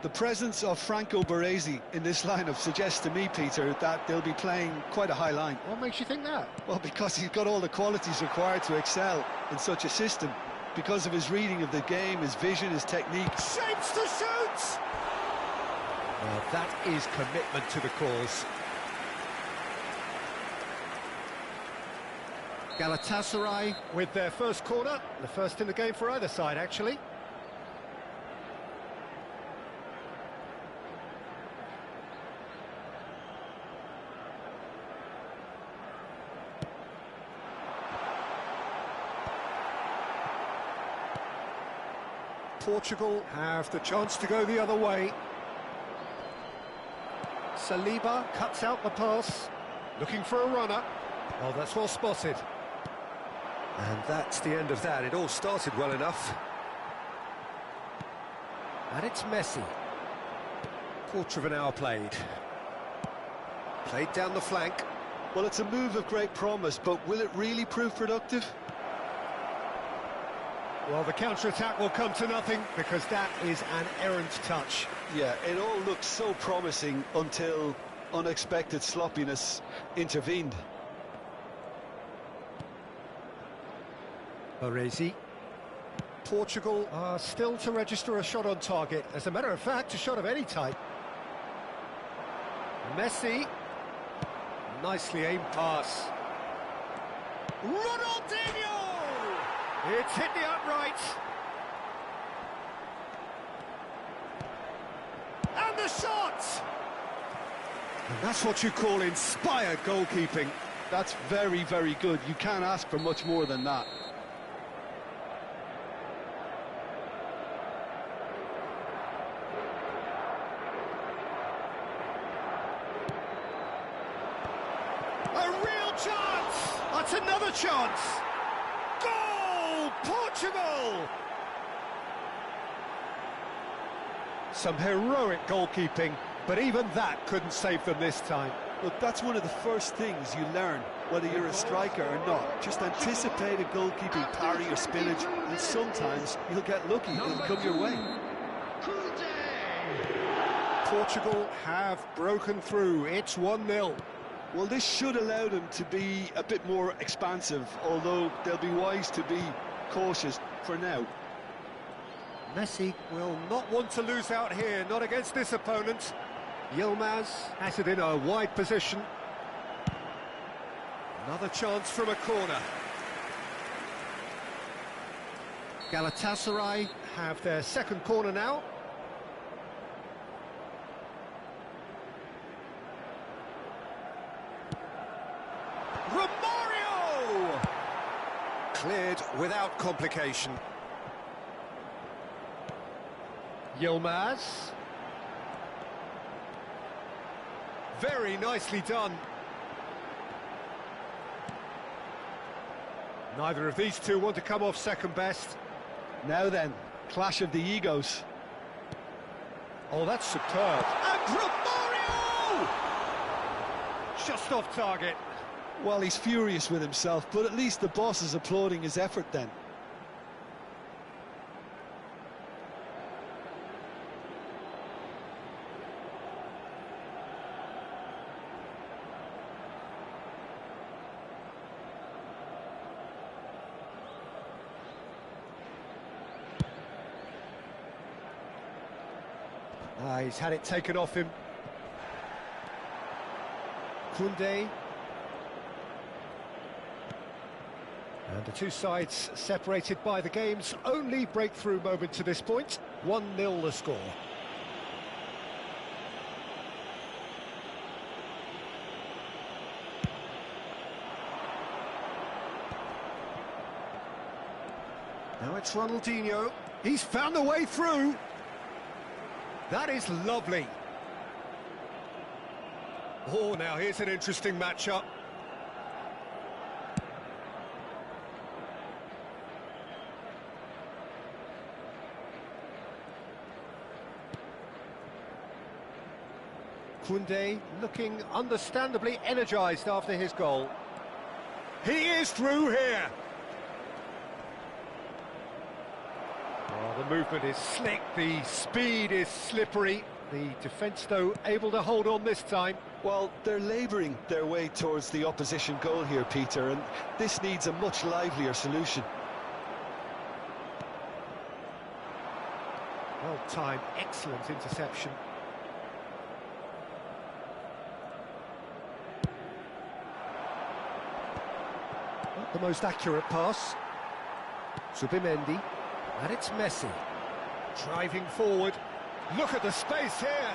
The presence of Franco Baresi in this lineup suggests to me, Peter, that they'll be playing quite a high line. What makes you think that? Well, because he's got all the qualities required to excel in such a system. Because of his reading of the game, his vision, his technique. Shapes to shoot! Well, that is commitment to the cause. Galatasaray with their first corner, the first in the game for either side, actually. Portugal have the chance to go the other way. Saliba cuts out the pass, looking for a runner. Oh, that's well spotted. And that's the end of that. It all started well enough. And it's Messi. Quarter of an hour played. Played down the flank. Well, it's a move of great promise, but will it really prove productive? Well, the counter-attack will come to nothing because that is an errant touch. Yeah, it all looks so promising until unexpected sloppiness intervened. Baresi. Portugal are still to register a shot on target. As a matter of fact, a shot of any type. Messi. Nicely aimed pass. Ronaldinho! It's hit the upright. And the shot! And that's what you call inspired goalkeeping. That's very, very good. You can't ask for much more than that. A real chance! That's another chance! Goal! Portugal! Some heroic goalkeeping, but even that couldn't save them this time. Look, that's one of the first things you learn, whether you're a striker or not. Just anticipate a goalkeeping parry or spillage, and sometimes you'll get lucky. It'll come your way. Portugal have broken through. It's 1-0. Well, this should allow them to be a bit more expansive, although they'll be wise to be cautious for now. Messi will not want to lose out here, not against this opponent. Yilmaz has it in a wide position. Another chance from a corner. Galatasaray have their second corner now. Romario! Cleared without complication. Yilmaz. Very nicely done. Neither of these two want to come off second best. Now then, clash of the egos. Oh, that's superb. And Romario! Just off target. Well, he's furious with himself, but at least the boss is applauding his effort then. He's had it taken off him. Koundé. And the two sides separated by the game's only breakthrough moment to this point. 1-0 the score. Now it's Ronaldinho. He's found the way through. That is lovely. Oh, now here's an interesting matchup. Koundé looking understandably energised after his goal. He is through here. Oh, the movement is slick, the speed is slippery. The defence, though, able to hold on this time. Well, they're labouring their way towards the opposition goal here, Peter, and this needs a much livelier solution. Well-timed, excellent interception. Not the most accurate pass. Zubimendi, and it's Messi. Driving forward. Look at the space here.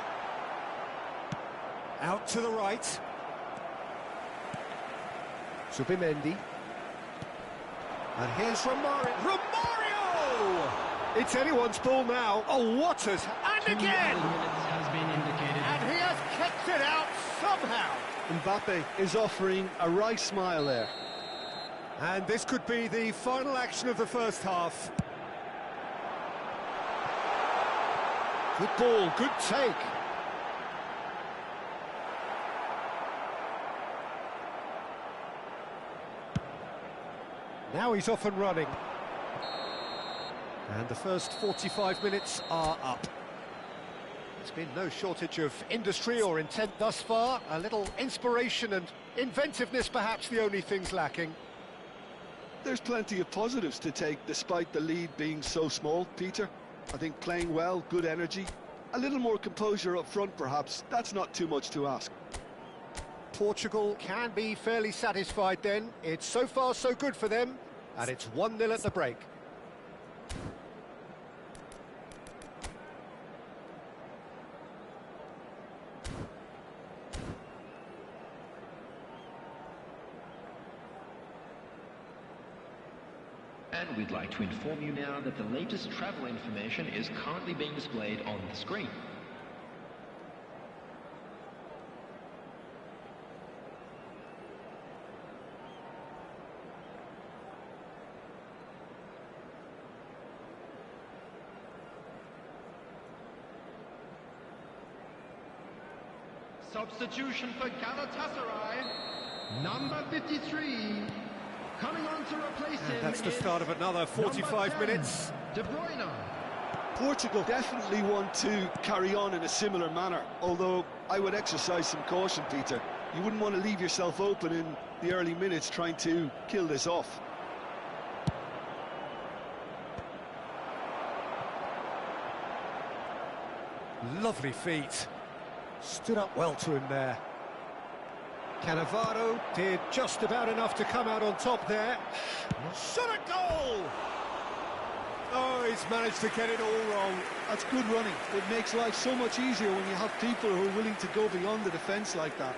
Out to the right. Zubimendi. And here's Romario. Romario! It's anyone's ball now. Oh, what has... And again! Has been indicated. And he has kept it out somehow. Mbappe is offering a right smile there. And this could be the final action of the first half. Good ball, good take. Now he's off and running. And the first 45 minutes are up. There's been no shortage of industry or intent thus far. A little inspiration and inventiveness, perhaps the only things lacking. There's plenty of positives to take despite the lead being so small, Peter. I think playing well, good energy, a little more composure up front perhaps, that's not too much to ask. Portugal can be fairly satisfied then. It's so far so good for them, and it's 1-0 at the break. And we'd like to inform you now that the latest travel information is currently being displayed on the screen. Substitution for Galatasaray, number 53. Coming on to replace him. That's the start of another 45 minutes. De Bruyne. Portugal definitely want to carry on in a similar manner, although I would exercise some caution, Peter. You wouldn't want to leave yourself open in the early minutes trying to kill this off. Lovely feet. Stood up well to him there. Cannavaro did just about enough to come out on top there. Shot a goal! Oh, he's managed to get it all wrong. That's good running. It makes life so much easier when you have people who are willing to go beyond the defence like that.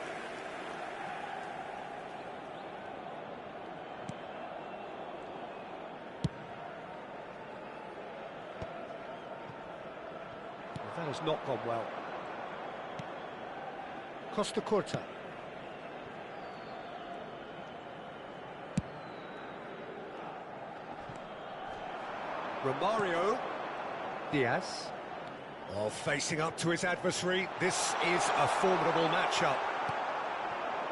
That has not gone well. Costa Curta. Romario. Diaz. Oh, facing up to his adversary. This is a formidable matchup.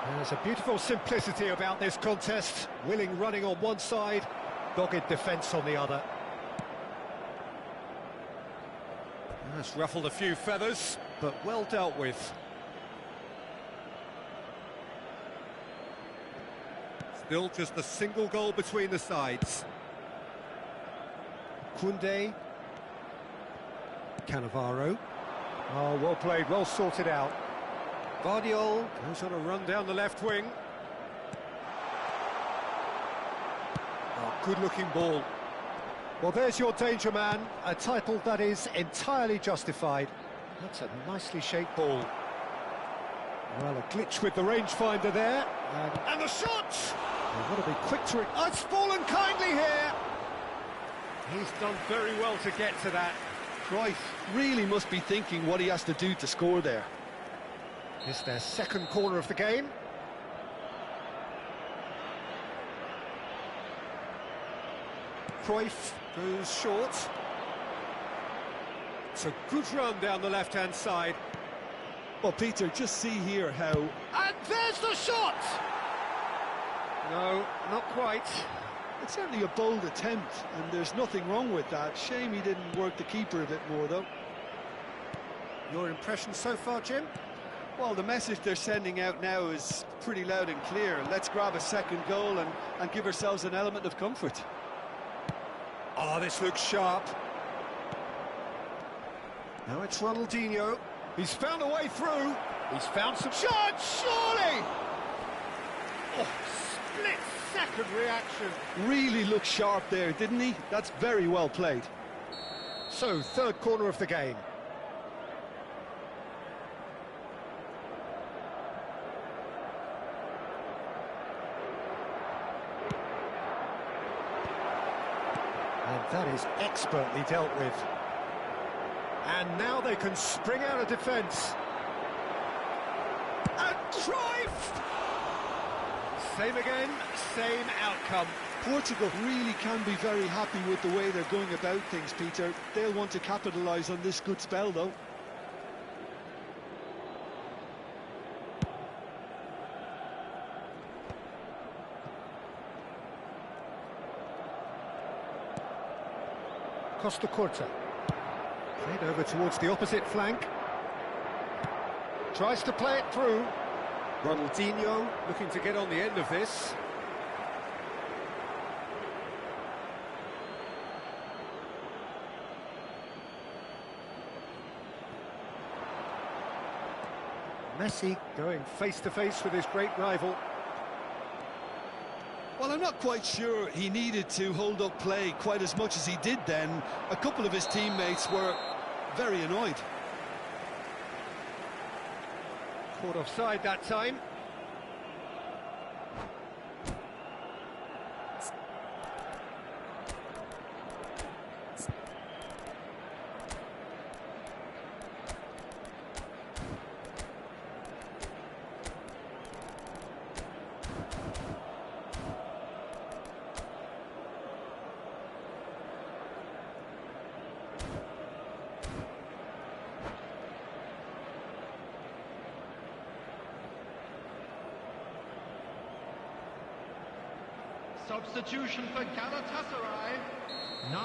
There's a beautiful simplicity about this contest. Willing running on one side, dogged defence on the other. That's ruffled a few feathers, but well dealt with. Still just a single goal between the sides. Koundé. Cannavaro. Oh, well played, well sorted out. Guardiola goes on a run down the left wing. Oh, good-looking ball. Well, there's your danger man, a title that is entirely justified. That's a nicely shaped ball. Well, a glitch with the rangefinder there. And the shot! They've got to be quick to it. Oh, it's fallen kindly here. He's done very well to get to that. Cruyff really must be thinking what he has to do to score there. It's their second corner of the game. Cruyff goes short. It's a good run down the left-hand side. Well, Peter, just see here how... And there's the shot! No, not quite. It's certainly a bold attempt, and there's nothing wrong with that. Shame he didn't work the keeper a bit more, though. Your impression so far, Jim? Well, the message they're sending out now is pretty loud and clear. Let's grab a second goal and give ourselves an element of comfort. Oh, this looks sharp. Now it's Ronaldinho. He's found a way through. He's found some shots, surely! Oh, split-second reaction. Really looked sharp there, didn't he? That's very well played. So, third corner of the game. And that is expertly dealt with. And now they can spring out of defence. And Cruyff! Same again, same outcome. Portugal really can be very happy with the way they're going about things, Peter. They'll want to capitalise on this good spell, though. Costa Curta. Played over towards the opposite flank. Tries to play it through. Ronaldinho looking to get on the end of this. Messi going face-to-face with his great rival. Well, I'm not quite sure he needed to hold up play quite as much as he did then. A couple of his teammates were very annoyed. Caught offside that time. Substitution for Galatasaray.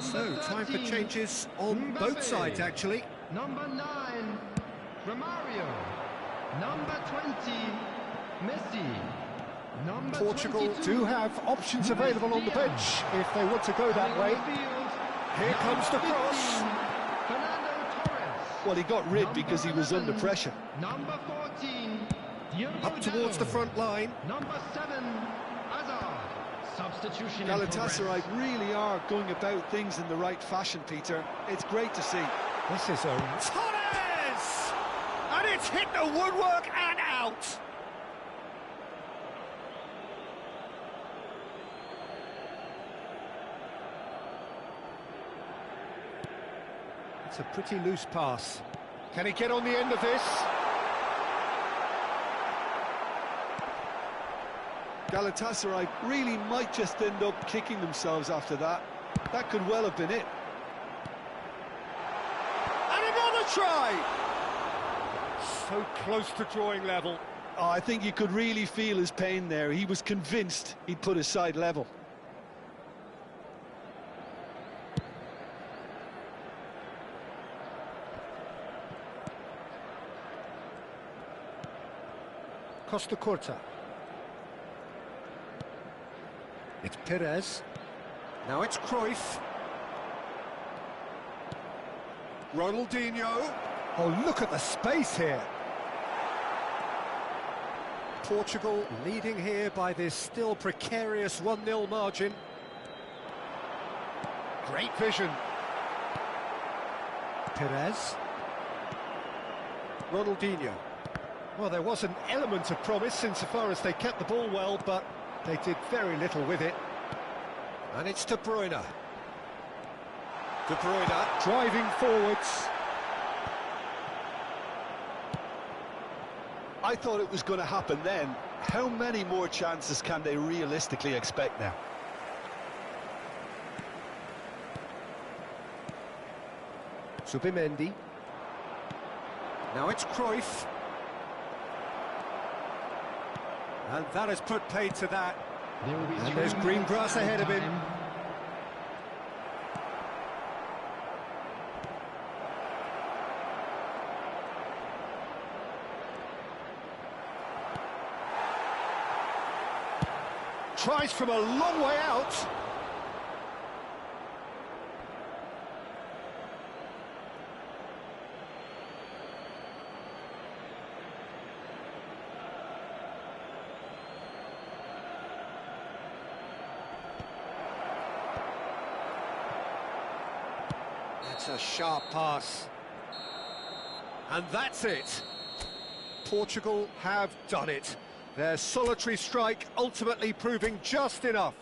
So, time for changes on both sides, actually. Number 9, Romario. Number 20, Messi. Number Portugal 22, do have options available on the bench if they want to go that way. Here comes the cross. Fernando Torres. Well, he got rid because he was under pressure. Number 14, Up towards the front line. Number 7, Hazard. Substitution. Galatasaray really are going about things in the right fashion, Peter. It's great to see. This is a Torres! And it's hit the woodwork and out! It's a pretty loose pass. Can he get on the end of this? Galatasaray really might just end up kicking themselves after that. That could well have been it. And another try! So close to drawing level. Oh, I think you could really feel his pain there. He was convinced he'd put his side level. Costa Curta. It's Perez. Now it's Cruyff. Ronaldinho. Oh, look at the space here. Portugal leading here by this still precarious 1-0 margin. Great vision. Perez. Ronaldinho. Well, there was an element of promise insofar as they kept the ball well, but they did very little with it. And it's De Bruyne. De Bruyne driving forwards. I thought it was going to happen then. How many more chances can they realistically expect now? Subimendi. Now it's Cruyff. And that has put paid to that. And there's green grass ahead of him. Tries from a long way out. That's a sharp pass. And that's it. Portugal have done it. Their solitary strike ultimately proving just enough.